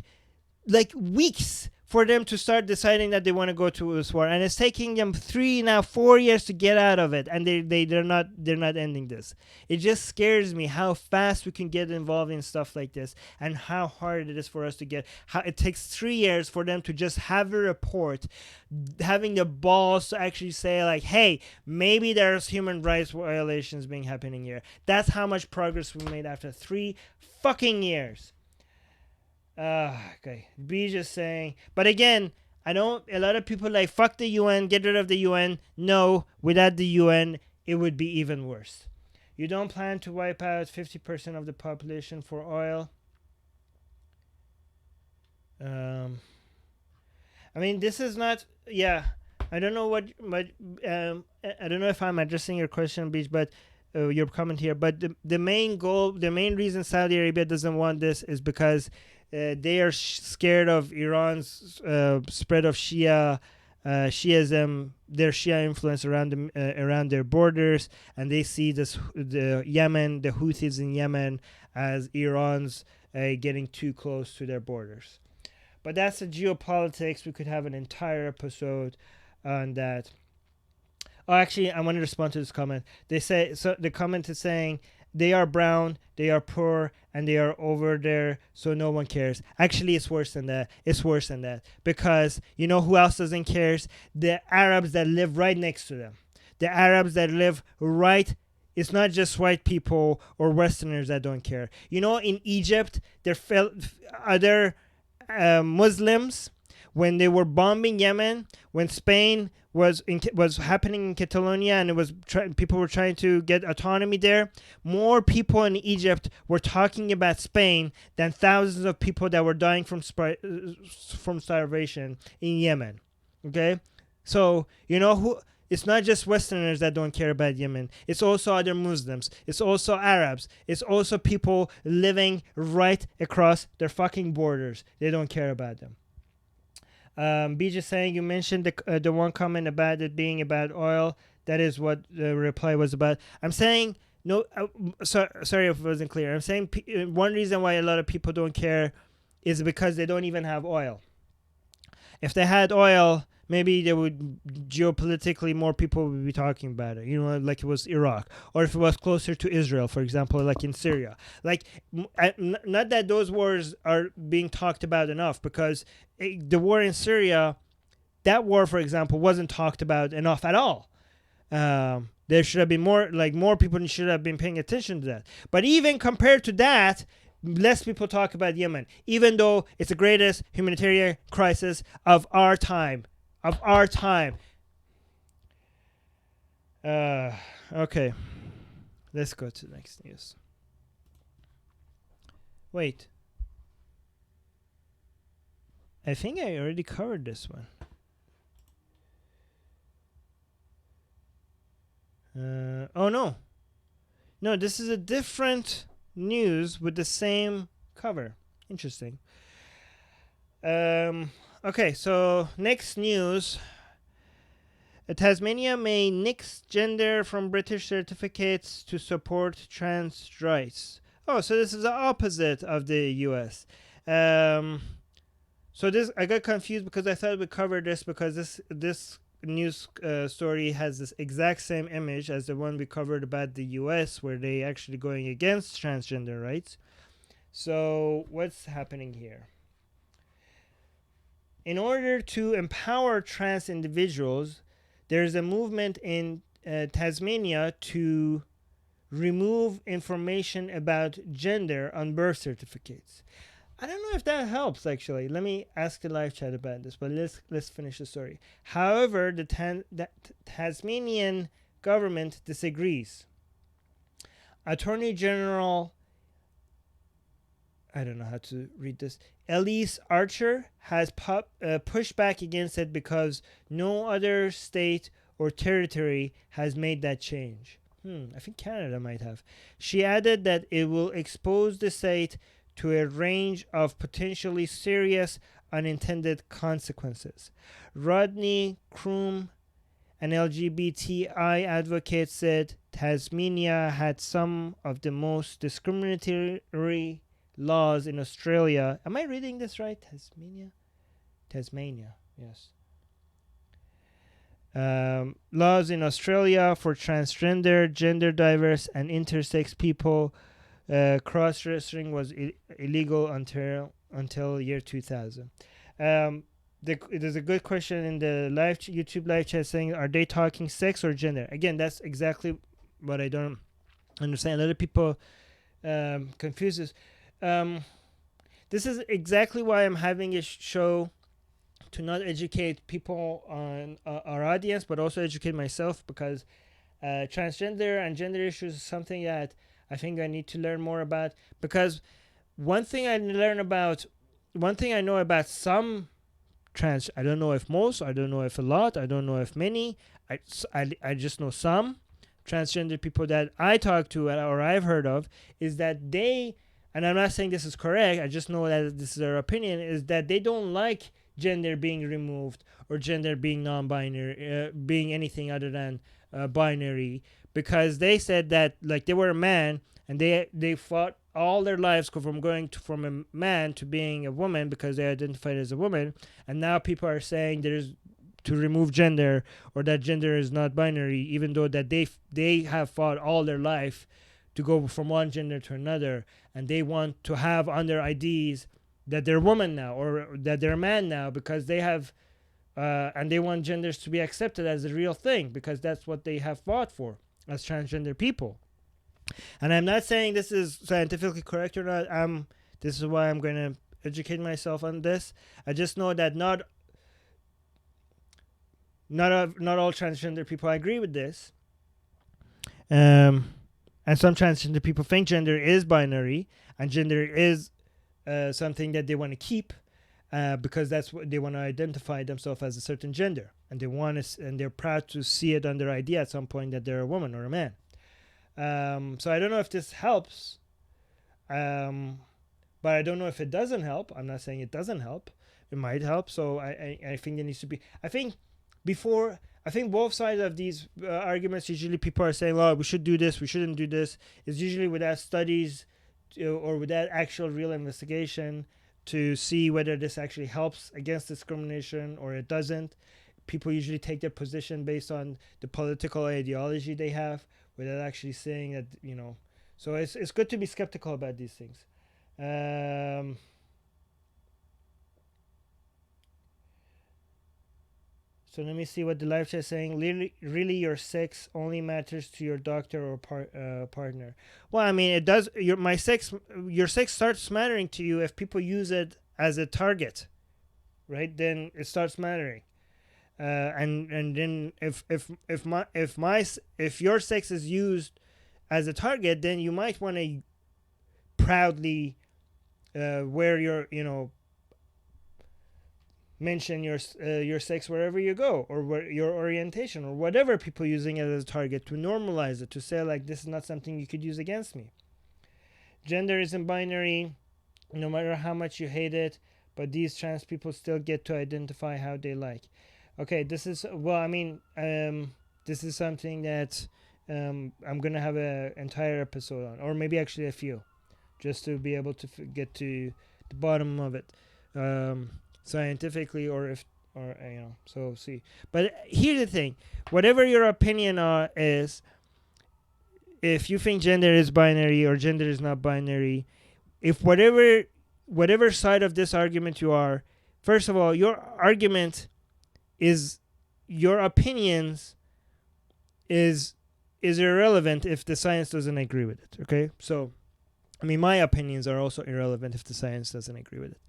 like weeks for them to start deciding that they want to go to this war, and it's taking them 4 years to get out of it, and they're not ending this. It just scares me how fast we can get involved in stuff like this, and how hard it is for us to get. How it takes 3 years for them to just have a report, having the balls to actually say like, hey, maybe there's human rights violations being happening here. That's how much progress we made after 3 fucking years. Okay. B just saying, but again, I know a lot of people like, fuck the UN, get rid of the UN. No, without the UN, it would be even worse. You don't plan to wipe out 50% of the population for oil. I mean, this is not, yeah. I don't know I don't know if I'm addressing your question, Beach, but your comment here. But the main goal, the main reason Saudi Arabia doesn't want this is because they are scared of Iran's spread of Shiism, their Shia influence around their borders, and they see the Yemen, the Houthis in Yemen, as Iran's getting too close to their borders. But that's the geopolitics. We could have an entire episode on that. Oh, actually, I want to respond to this comment. They say, so the comment is saying, they are brown, they are poor, and they are over there, so no one cares. Actually, it's worse than that. It's worse than that. Because you know who else doesn't care? The Arabs that live right next to them. The Arabs that live right. It's not just white people or Westerners that don't care. You know, in Egypt, there fell other Muslims when they were bombing Yemen, when Spain was happening in Catalonia, and it was people were trying to get autonomy there. More people in Egypt were talking about Spain than thousands of people that were dying from starvation in Yemen. Okay, so you know who? It's not just Westerners that don't care about Yemen. It's also other Muslims. It's also Arabs. It's also people living right across their fucking borders. They don't care about them. B just saying, you mentioned the one comment about it being about oil. That is what the reply was about. I'm saying, no, sorry if it wasn't clear. I'm saying one reason why a lot of people don't care is because they don't even have oil. If they had oil, maybe they would, geopolitically, more people would be talking about it, you know, like it was Iraq, or if it was closer to Israel, for example, like in Syria. Like, not that those wars are being talked about enough, because the war in Syria, that war, for example, wasn't talked about enough at all. There should have been more people should have been paying attention to that. But even compared to that, less people talk about Yemen, even though it's the greatest humanitarian crisis of our time. Okay. Let's go to the next news. Wait. I think I already covered this one. Oh, no. No, this is a different news with the same cover. Interesting. Okay, so next news. Tasmania may nix gender from British certificates to support trans rights. Oh, so this is the opposite of the US. So this, I got confused because I thought we covered this, because this news story has this exact same image as the one we covered about the US, where they actually going against transgender rights. So what's happening here? In order to empower trans individuals, there's a movement in Tasmania to remove information about gender on birth certificates. I don't know if that helps, actually. Let me ask the live chat about this, but let's finish the story. However, the Tasmanian government disagrees. Attorney General I don't know how to read this. Elise Archer has pushed back against it because no other state or territory has made that change. I think Canada might have. She added that it will expose the state to a range of potentially serious unintended consequences. Rodney Kroom, an LGBTI advocate, said Tasmania had some of the most discriminatory laws in Australia. Am I reading this right? Tasmania, yes. Laws in Australia for transgender, gender diverse, and intersex people. Cross-dressing was illegal until year 2000. There's a good question in the YouTube live chat saying, are they talking sex or gender? Again, that's exactly what I don't understand. A lot of people confuse this. This is exactly why I'm having a show, to not educate people on our audience, but also educate myself, because transgender and gender issues is something that I think I need to learn more about. Because one thing I know about some I don't know if most, I don't know if a lot, I don't know if many, I just know some transgender people that I talk to or I've heard of, is that they, and I'm not saying this is correct, I just know that this is their opinion, is that they don't like gender being removed or gender being non-binary, being anything other than binary, because they said that, like, they were a man and they fought all their lives from going from a man to being a woman because they identified as a woman, and now people are saying there's to remove gender, or that gender is not binary, even though that they have fought all their life to go from one gender to another, and they want to have on their IDs that they're woman now or that they're man now, because they have and they want genders to be accepted as a real thing, because that's what they have fought for as transgender people. And I'm not saying this is scientifically correct or not. This is why I'm going to educate myself on this. I just know that not all transgender people agree with this. And some transgender people think gender is binary and gender is something that they want to keep, because that's what they want to identify themselves as, a certain gender, and they're proud to see it on their ID at some point that they're a woman or a man. So I don't know if this helps, but I don't know if it doesn't help. I'm not saying it doesn't help. It might help. So I think there needs to be. I think both sides of these arguments, usually people are saying, "Oh, we should do this. We shouldn't do this." It's usually without studies or without actual real investigation to see whether this actually helps against discrimination or it doesn't. People usually take their position based on the political ideology they have, without actually saying that, So it's good to be skeptical about these things. So let me see what the live chat is saying. Really, your sex only matters to your doctor or partner. Well, I mean, it does. Your sex starts mattering to you if people use it as a target, right? Then it starts mattering. And then if your sex is used as a target, then you might want to proudly wear your mention your sex wherever you go, or your orientation, or whatever people using it as a target, to normalize it, to say, like, this is not something you could use against me. Gender isn't binary, no matter how much you hate it, but these trans people still get to identify how they like. Okay, this is this is something that I'm gonna have an entire episode on, or maybe actually a few, just to be able to get to the bottom of it, scientifically, so see. But here's the thing: whatever your opinion is, if you think gender is binary or gender is not binary, if whatever side of this argument you are, first of all, your argument is, your opinions is irrelevant if the science doesn't agree with it. Okay, so I mean, my opinions are also irrelevant if the science doesn't agree with it.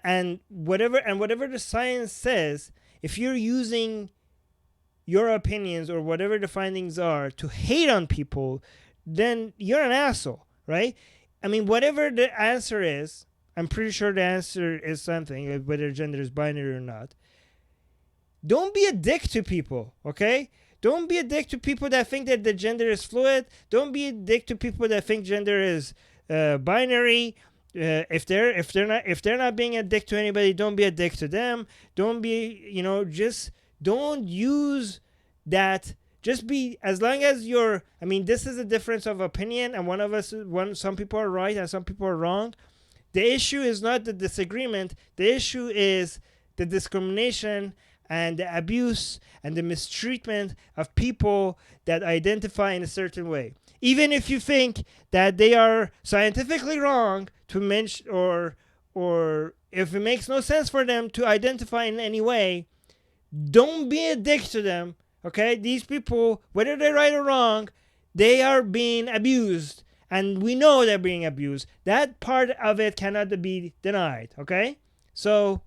And whatever the science says, if you're using your opinions or whatever the findings are to hate on people, then you're an asshole, right? I mean, whatever the answer is, I'm pretty sure the answer is something, whether gender is binary or not. Don't be a dick to people, okay? Don't be a dick to people that think that the gender is fluid. Don't be a dick to people that think gender is binary. If they're not being a dick to anybody, don't be a dick to them. Don't be, just don't use that. Just be, as long as you're. I mean, this is a difference of opinion, and some people are right and some people are wrong. The issue is not the disagreement. The issue is the discrimination and the abuse and the mistreatment of people that identify in a certain way. Even if you think that they are scientifically wrong to mention, or if it makes no sense for them to identify in any way, don't be a dick to them. Okay? These people, whether they're right or wrong, they are being abused. And we know they're being abused. That part of it cannot be denied. Okay? So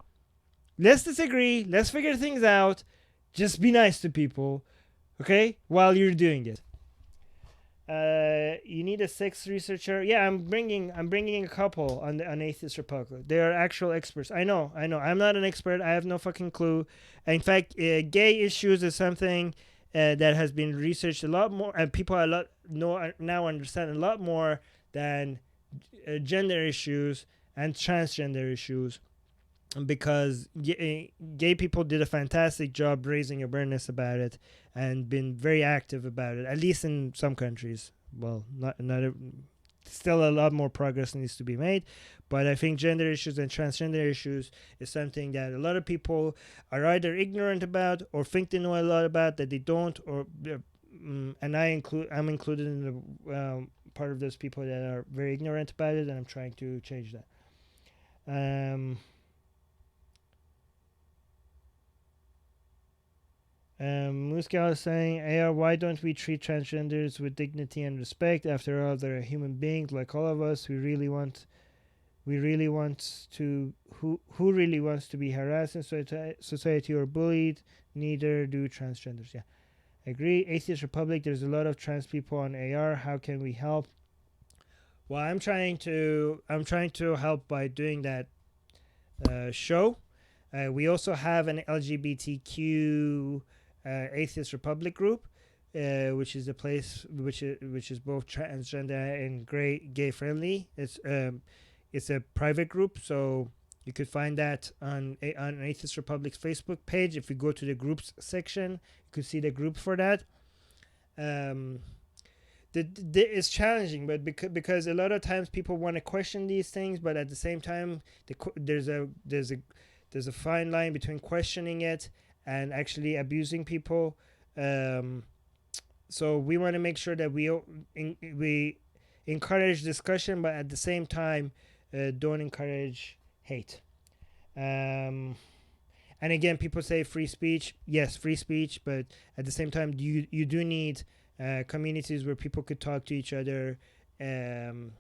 let's disagree. Let's figure things out. Just be nice to people, okay? While you're doing it. You need a sex researcher. Yeah, I'm bringing a couple on Atheist Republic. They are actual experts. I know. I'm not an expert. I have no fucking clue. In fact, gay issues is something that has been researched a lot more, and people now understand a lot more than gender issues and transgender issues. Because gay people did a fantastic job raising awareness about it and been very active about it, at least in some countries. Well, still a lot more progress needs to be made, but I think gender issues and transgender issues is something that a lot of people are either ignorant about or think they know a lot about that they don't, or and I'm included in the part of those people that are very ignorant about it, and I'm trying to change that. Muscal is saying, AR, why don't we treat transgenders with dignity and respect? After all, they're human beings like all of us. Who really wants to be harassed in society or bullied? Neither do transgenders. Yeah, I agree. Atheist Republic, there's a lot of trans people on AR. How can we help? Well, I'm trying to help by doing that show. We also have an LGBTQ Atheist Republic group, which is a place which is both transgender and gay friendly. It's a private group, so you could find that on Atheist Republic's Facebook page. If you go to the groups section, you could see the group for that. It's challenging, but because a lot of times people want to question these things, but at the same time, there's a fine line between questioning it and actually abusing people. So we want to make sure that we encourage discussion, but at the same time, don't encourage hate. And again, people say free speech. Yes, free speech, but at the same time, you do need communities where people could talk to each other. They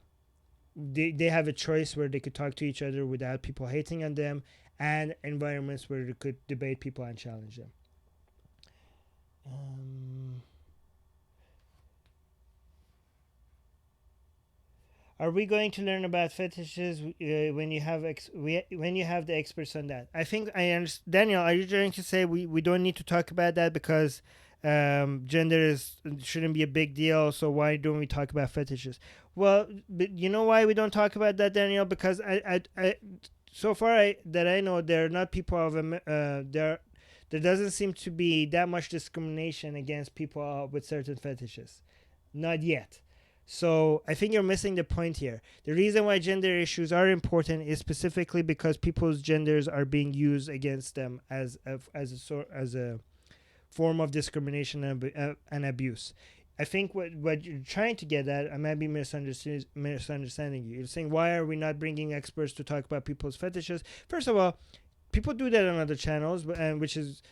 have a choice where they could talk to each other without people hating on them, and environments where they could debate people and challenge them. Are we going to learn about fetishes when you have the experts on that? I think I understand. Daniel, are you trying to say we don't need to talk about that because gender shouldn't be a big deal, so why don't we talk about fetishes? Well, but you know why we don't talk about that, Daniel? Because I so far that I know, there are not people of there doesn't seem to be that much discrimination against people with certain fetishes, not yet. So I think you're missing the point here. The reason why gender issues are important is specifically because people's genders are being used against them as a form of discrimination and abuse. I think what you're trying to get at, I might be misunderstanding you. You're saying, why are we not bringing experts to talk about people's fetishes? First of all, people do that on other channels, and which is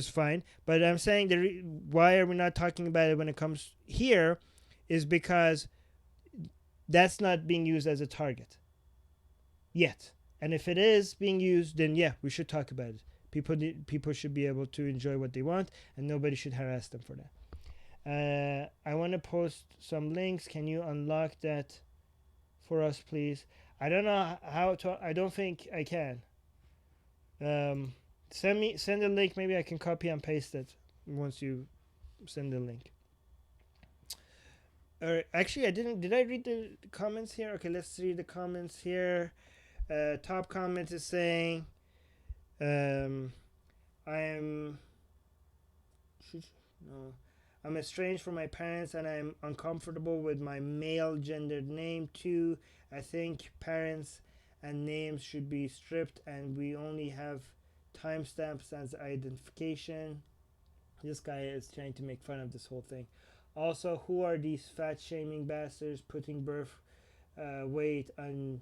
fine. But I'm saying why are we not talking about it when it comes here is because that's not being used as a target yet. And if it is being used, then yeah, we should talk about it. People should be able to enjoy what they want, and nobody should harass them for that. I want to post some links. Can you unlock that for us, please? I don't know how to. I don't think I can. Send the link. Maybe I can copy and paste it once you send the link. Actually, I didn't. Did I read the comments here? Okay, let's read the comments here. Top comment is saying, I'm no, I'm estranged from my parents and I'm uncomfortable with my male gendered name too. I think parents and names should be stripped and we only have timestamps as identification. This guy is trying to make fun of this whole thing. Also, who are these fat shaming bastards putting birth weight on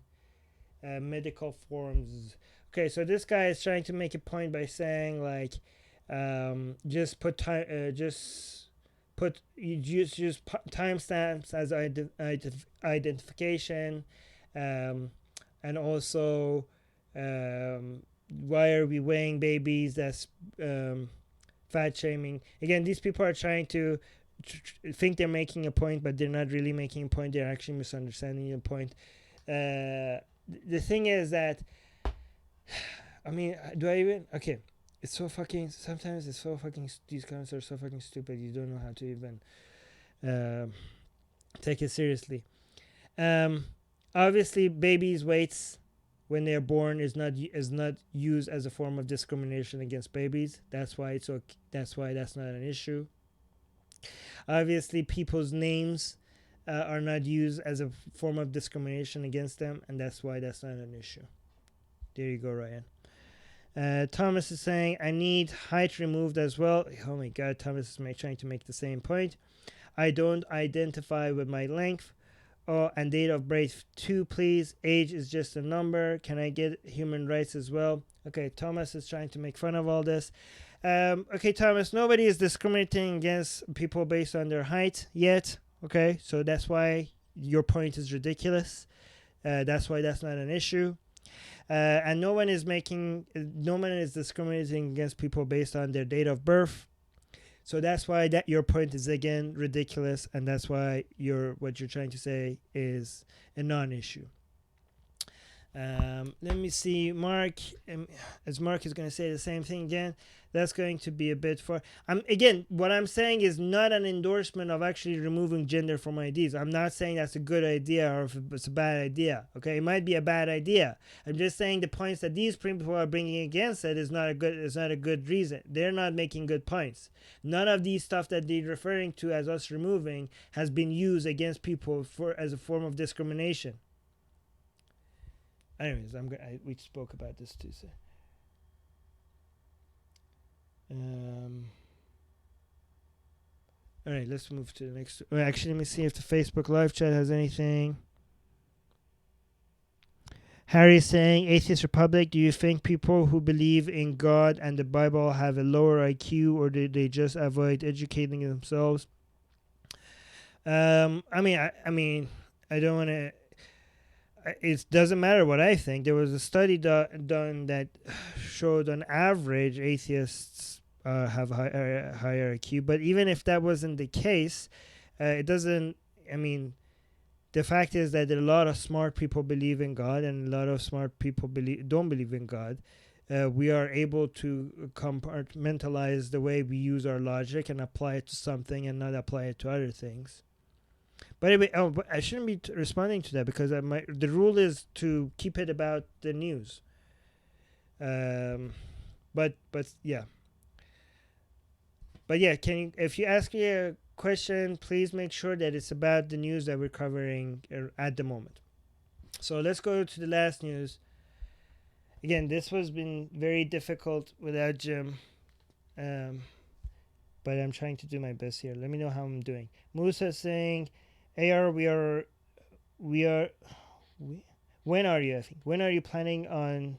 medical forms? Okay, so this guy is trying to make a point by saying like, just put timestamps as identification, and also, why are we weighing babies? That's fat shaming. Again, these people are trying to think they're making a point, but they're not really making a point. They're actually misunderstanding your point. The thing is that, I mean, do I even? Okay, it's so fucking. Sometimes it's so fucking. These comments are so fucking stupid. You don't know how to even take it seriously. Obviously, babies' weights when they are born is not used as a form of discrimination against babies. That's why it's okay. That's why that's not an issue. Obviously, people's names are not used as a form of discrimination against them, and that's why that's not an issue. There you go, Ryan. Thomas is saying, I need height removed as well. Oh my god, Thomas is trying to make the same point. I don't identify with my length. Oh, and date of birth too, please. Age is just a number. Can I get human rights as well? Okay, Thomas is trying to make fun of all this. Okay, Thomas, nobody is discriminating against people based on their height yet. Okay, so that's why your point is ridiculous. That's why that's not an issue. And no one is discriminating against people based on their date of birth. So that's why that your point is again ridiculous, and that's why what you're trying to say is a non-issue. Let me see, Mark. As Mark is going to say the same thing again, that's going to be a bit far. Again, what I'm saying is not an endorsement of actually removing gender from IDs. I'm not saying that's a good idea or if it's a bad idea. Okay, it might be a bad idea. I'm just saying the points that these people are bringing against it is not a good reason. They're not making good points. None of these stuff that they're referring to as us removing has been used against people as a form of discrimination. Anyways, we spoke about this too. So. All right, let's move to the next. Actually, let me see if the Facebook live chat has anything. Harry is saying, Atheist Republic, do you think people who believe in God and the Bible have a lower IQ, or do they just avoid educating themselves? I mean, I don't want to. It doesn't matter what I think. There was a study done that showed on average atheists have higher IQ. But even if that wasn't the case, it doesn't. I mean, the fact is that a lot of smart people believe in God, and a lot of smart people don't believe in God. We are able to compartmentalize the way we use our logic and apply it to something and not apply it to other things. But anyway, but I shouldn't be responding to that because the rule is to keep it about the news. But yeah. But yeah, if you ask me a question, please make sure that it's about the news that we're covering at the moment. So let's go to the last news. Again, this has been very difficult without Jim. But I'm trying to do my best here. Let me know how I'm doing. Musa is saying, AR, when are you? I think when are you planning on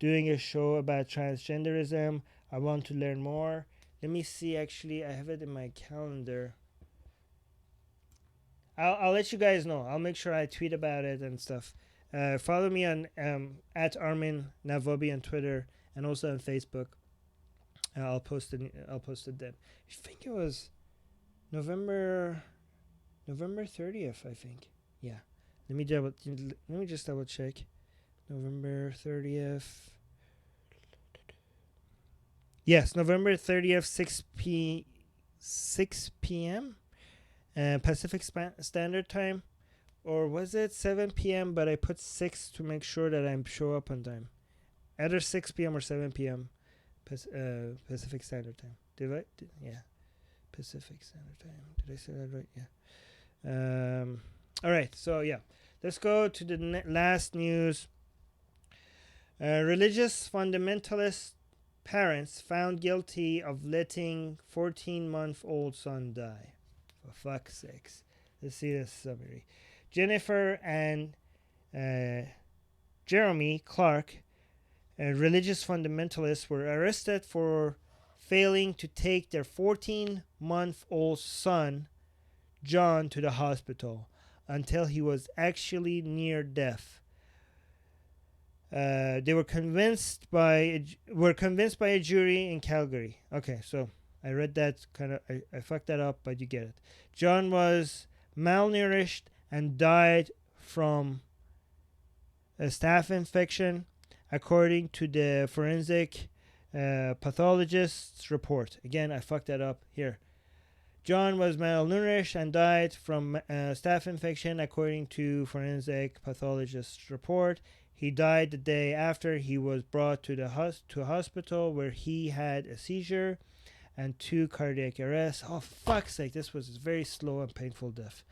doing a show about transgenderism? I want to learn more. Let me see. Actually, I have it in my calendar. I'll let you guys know. I'll make sure I tweet about it and stuff. Follow me on at Armin Navobi on Twitter and also on Facebook. I'll post it then. I think it was November 30th, I think. Yeah. Let me just double check. November 30th. Yes, November 30th, 6 p.m. Pacific Standard Time. Or was it 7 p.m., but I put 6 to make sure that I show up on time. Either 6 p.m. or 7 p.m. Pacific Standard Time. Yeah. Pacific Standard Time. Did I say that right? Yeah. All right. So, yeah. Let's go to the last news. Religious fundamentalist parents found guilty of letting 14-month-old son die. For fuck's sakes. Let's see this summary. Jennifer and Jeremy Clark, religious fundamentalists, were arrested for failing to take their 14-month-old son, John, to the hospital until he was actually near death. They were convinced by a jury in Calgary. Okay, so I read that I fucked that up, but you get it. John was malnourished and died from a staph infection, according to the forensic pathologist's report. Again, I fucked that up here. John was malnourished and died from staph infection, according to forensic pathologist's report. He died the day after he was brought to a hospital where he had a seizure and 2 cardiac arrests. Oh, fuck's sake, this was a very slow and painful death.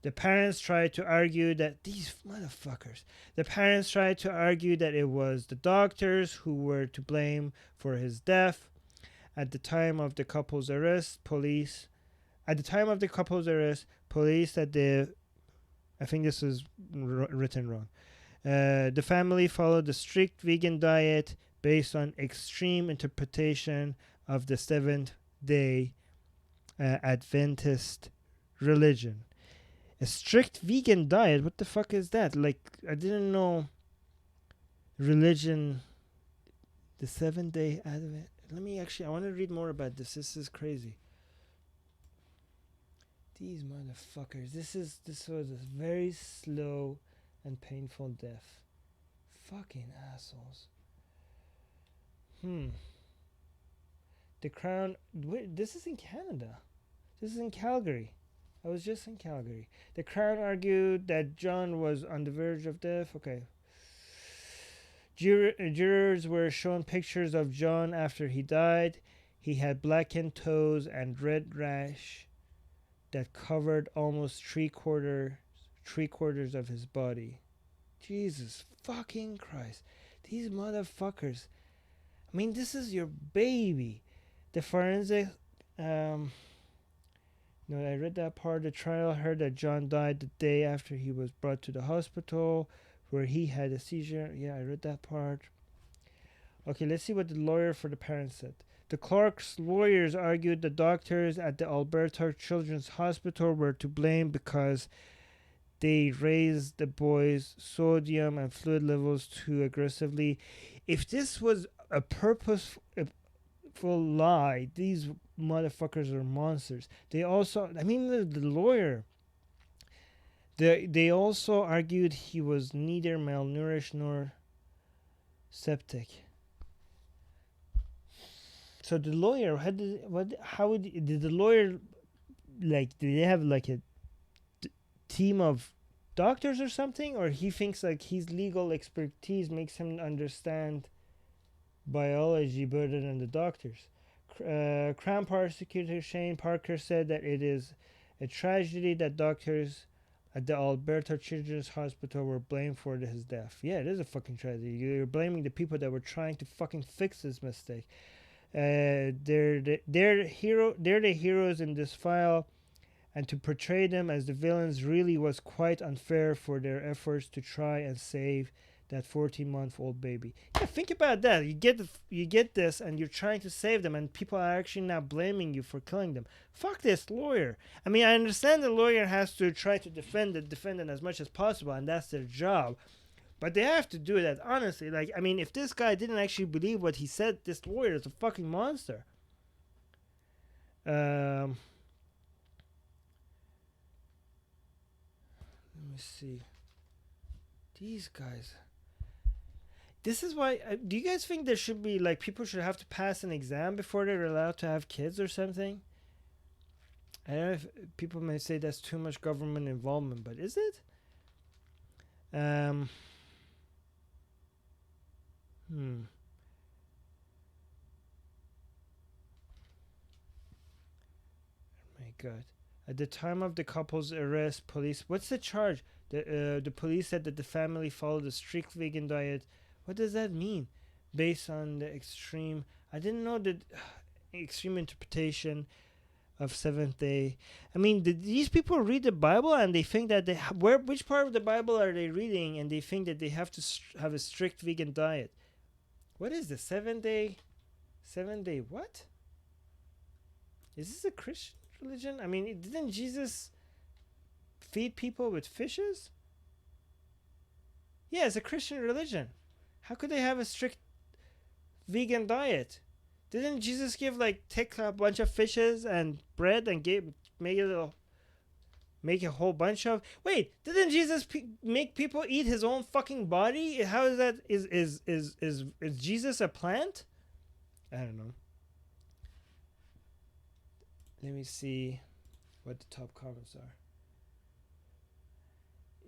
The parents tried to argue that these motherfuckers. The parents tried to argue that it was the doctors who were to blame for his death. At the time of the couple's arrest, police said that I think this is written wrong. The family followed a strict vegan diet based on extreme interpretation of the Seventh-day Adventist religion. A strict vegan diet? What the fuck is that? Like, I didn't know religion, the Seventh-day Advent. I want to read more about this. This is crazy. These motherfuckers. This was a very slow and painful death. Fucking assholes. The Crown. Wait, this is in Canada. This is in Calgary. I was just in Calgary. The Crown argued that John was on the verge of death. Okay. Jurors were shown pictures of John after he died. He had blackened toes and red rash that covered almost three quarters of his body. Jesus fucking Christ. These motherfuckers. I mean, this is your baby. The forensic... No, I read that part. The trial heard that John died the day after he was brought to the hospital where he had a seizure. Yeah, I read that part. Okay, let's see what the lawyer for the parents said. The Clark's lawyers argued the doctors at the Alberta Children's Hospital were to blame because they raised the boy's sodium and fluid levels too aggressively. If this was a purposeful lie, these motherfuckers are monsters. They also, I mean, the lawyer, they also argued he was neither malnourished nor septic. So the lawyer, did the lawyer, like, did they have like a team of doctors or something, or he thinks like his legal expertise makes him understand biology better than the doctors? Crown prosecutor Shane Parker said that it is a tragedy that doctors at the Alberta Children's Hospital were blamed for his death. Yeah, it is a fucking tragedy. You're blaming the people that were trying to fucking fix this mistake. They're the heroes in this file, and to portray them as the villains really was quite unfair for their efforts to try and save that 14-month-old baby. Yeah, think about that. You get this, and you're trying to save them, and people are actually now blaming you for killing them. Fuck this lawyer. I mean, I understand the lawyer has to try to defend the defendant as much as possible, and that's their job. But they have to do that, honestly. Like, I mean, if this guy didn't actually believe what he said, this lawyer is a fucking monster. Let me see. These guys. This is why. Do you guys think there should be like people should have to pass an exam before they're allowed to have kids or something? I don't know if people may say that's too much government involvement, but is it? Um. Hmm. My God. At the time of the couple's arrest, police. What's the charge? The police said that the family followed a strict vegan diet. What does that mean? Based on the extreme. I didn't know that extreme interpretation of seventh day. I mean, did these people read the Bible and they think that which part of the Bible are they reading and they think that they have to have a strict vegan diet? What is the 7 day? 7 day what? Is this a Christian religion? I mean, didn't Jesus feed people with fishes? Yeah, it's a Christian religion. How could they have a strict vegan diet? Didn't Jesus give take a bunch of fishes and bread and make a whole bunch of? Wait, didn't Jesus make people eat his own fucking body? How is that? Is Jesus a plant? I don't know. Let me see what the top comments are.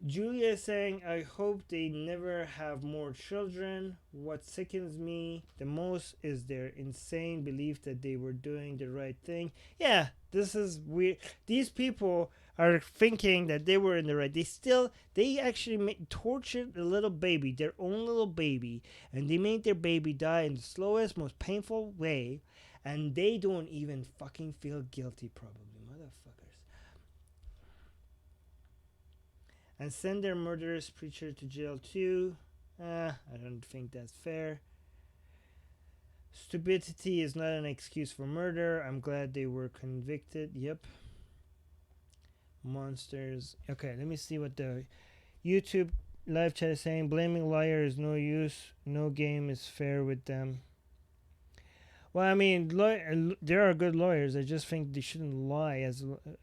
Julia is saying, I hope they never have more children. What sickens me the most is their insane belief that they were doing the right thing. Yeah, this is weird. These people are thinking that they were in the right. They actually tortured a little baby, their own little baby, and they made their baby die in the slowest, most painful way, and they don't even fucking feel guilty, probably. And send their murderous preacher to jail too. I don't think that's fair. Stupidity is not an excuse for murder. I'm glad they were convicted. Yep. Monsters. Okay, let me see what the YouTube live chat is saying. Blaming liar is no use. No game is fair with them. Well, I mean, there are good lawyers. I just think they shouldn't lie.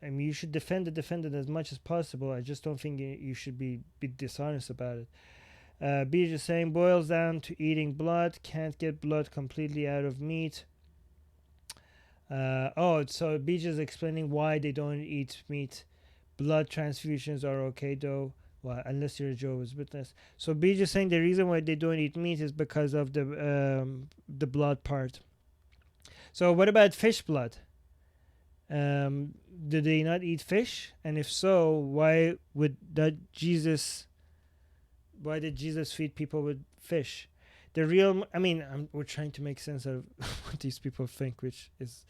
You should defend the defendant as much as possible. I just don't think you should be dishonest about it. B just saying, boils down to eating blood. Can't get blood completely out of meat. So B just explaining why they don't eat meat. Blood transfusions are okay though. Well, unless you're a Jehovah's Witness. So B just saying the reason why they don't eat meat is because of the blood part. So what about fish blood? Do they not eat fish? And if so, why did Jesus feed people with fish? We're trying to make sense of what these people think, which is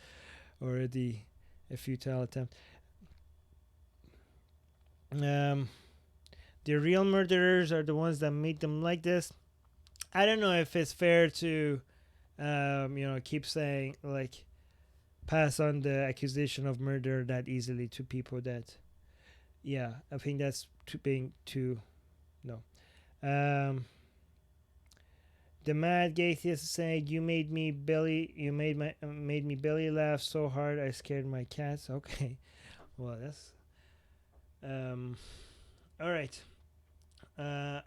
already a futile attempt. The real murderers are the ones that made them like this. I don't know if it's fair to keep saying pass on the accusation of murder that easily to people that, I think that's being too, no. The mad gay atheist is saying, you made me belly laugh so hard I scared my cats. Okay, well that's, all right.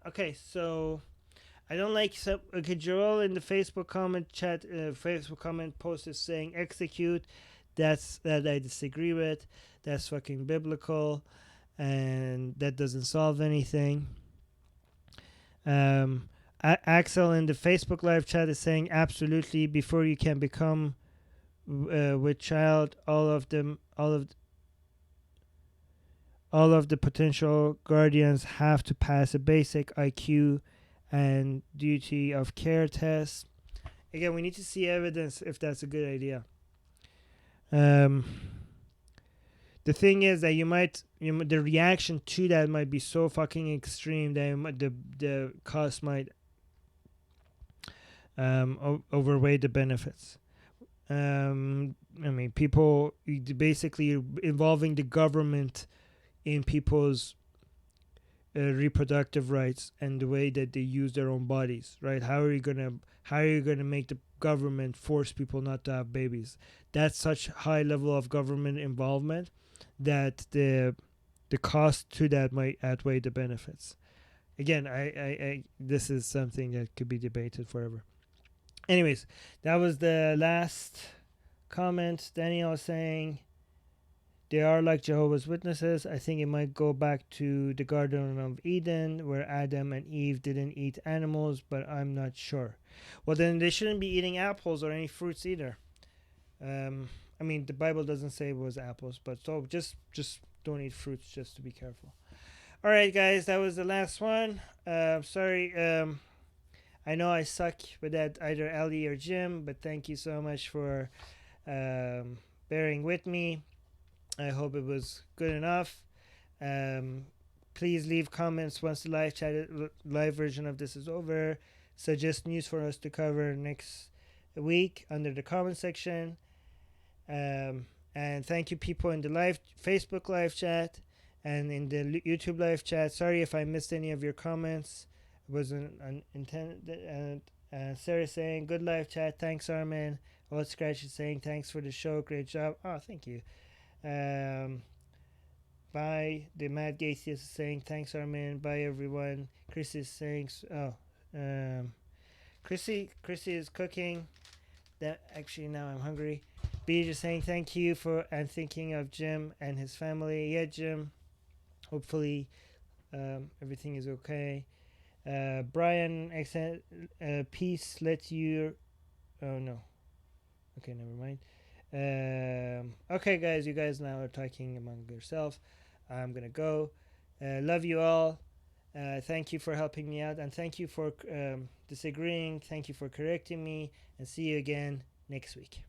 Okay, so. I don't like Joel in the Facebook comment chat. Facebook comment post is saying execute. That I disagree with. That's fucking biblical, and that doesn't solve anything. Axel in the Facebook live chat is saying absolutely. Before you can become with child, all of the potential guardians have to pass a basic IQ and duty of care test. Again, we need to see evidence if that's a good idea. The thing is that the reaction to that might be so fucking extreme that the cost might overweigh the benefits. People basically involving the government in people's reproductive rights and the way that they use their own bodies, right? How are you gonna make the government force people not to have babies? That's such high level of government involvement that the cost to that might outweigh the benefits. again, this is something that could be debated forever. Anyways, that was the last comment. Daniel was saying they are like Jehovah's Witnesses. I think it might go back to the Garden of Eden where Adam and Eve didn't eat animals, but I'm not sure. Well, then they shouldn't be eating apples or any fruits either. I mean, the Bible doesn't say it was apples, but so just don't eat fruits, just to be careful. All right, guys, that was the last one. Sorry, I know I suck with that, either Ali or Jim, but thank you so much for bearing with me. I hope it was good enough. Um, please leave comments once the live version of this is over. Suggest news for us to cover next week under the comment section. And thank you, people in the live Facebook live chat and in the YouTube live chat. Sorry if I missed any of your comments. It wasn't intended. And Sarah saying, good live chat. Thanks, Armin. Old Scratch is saying, thanks for the show. Great job. Oh, thank you. Bye. The Mad Gaseous is saying, thanks, Armin. Bye, everyone. Chris is saying, Chrissy is cooking. That actually, now I'm hungry. B just saying thank you for and thinking of Jim and his family. Yeah, Jim. Hopefully, everything is okay. Brian, peace. Let you. Oh no. Okay, never mind. Okay, guys, you guys now are talking among yourself. I'm gonna go. Love you all. Thank you for helping me out, and thank you for disagreeing. Thank you for correcting me, and see you again next week.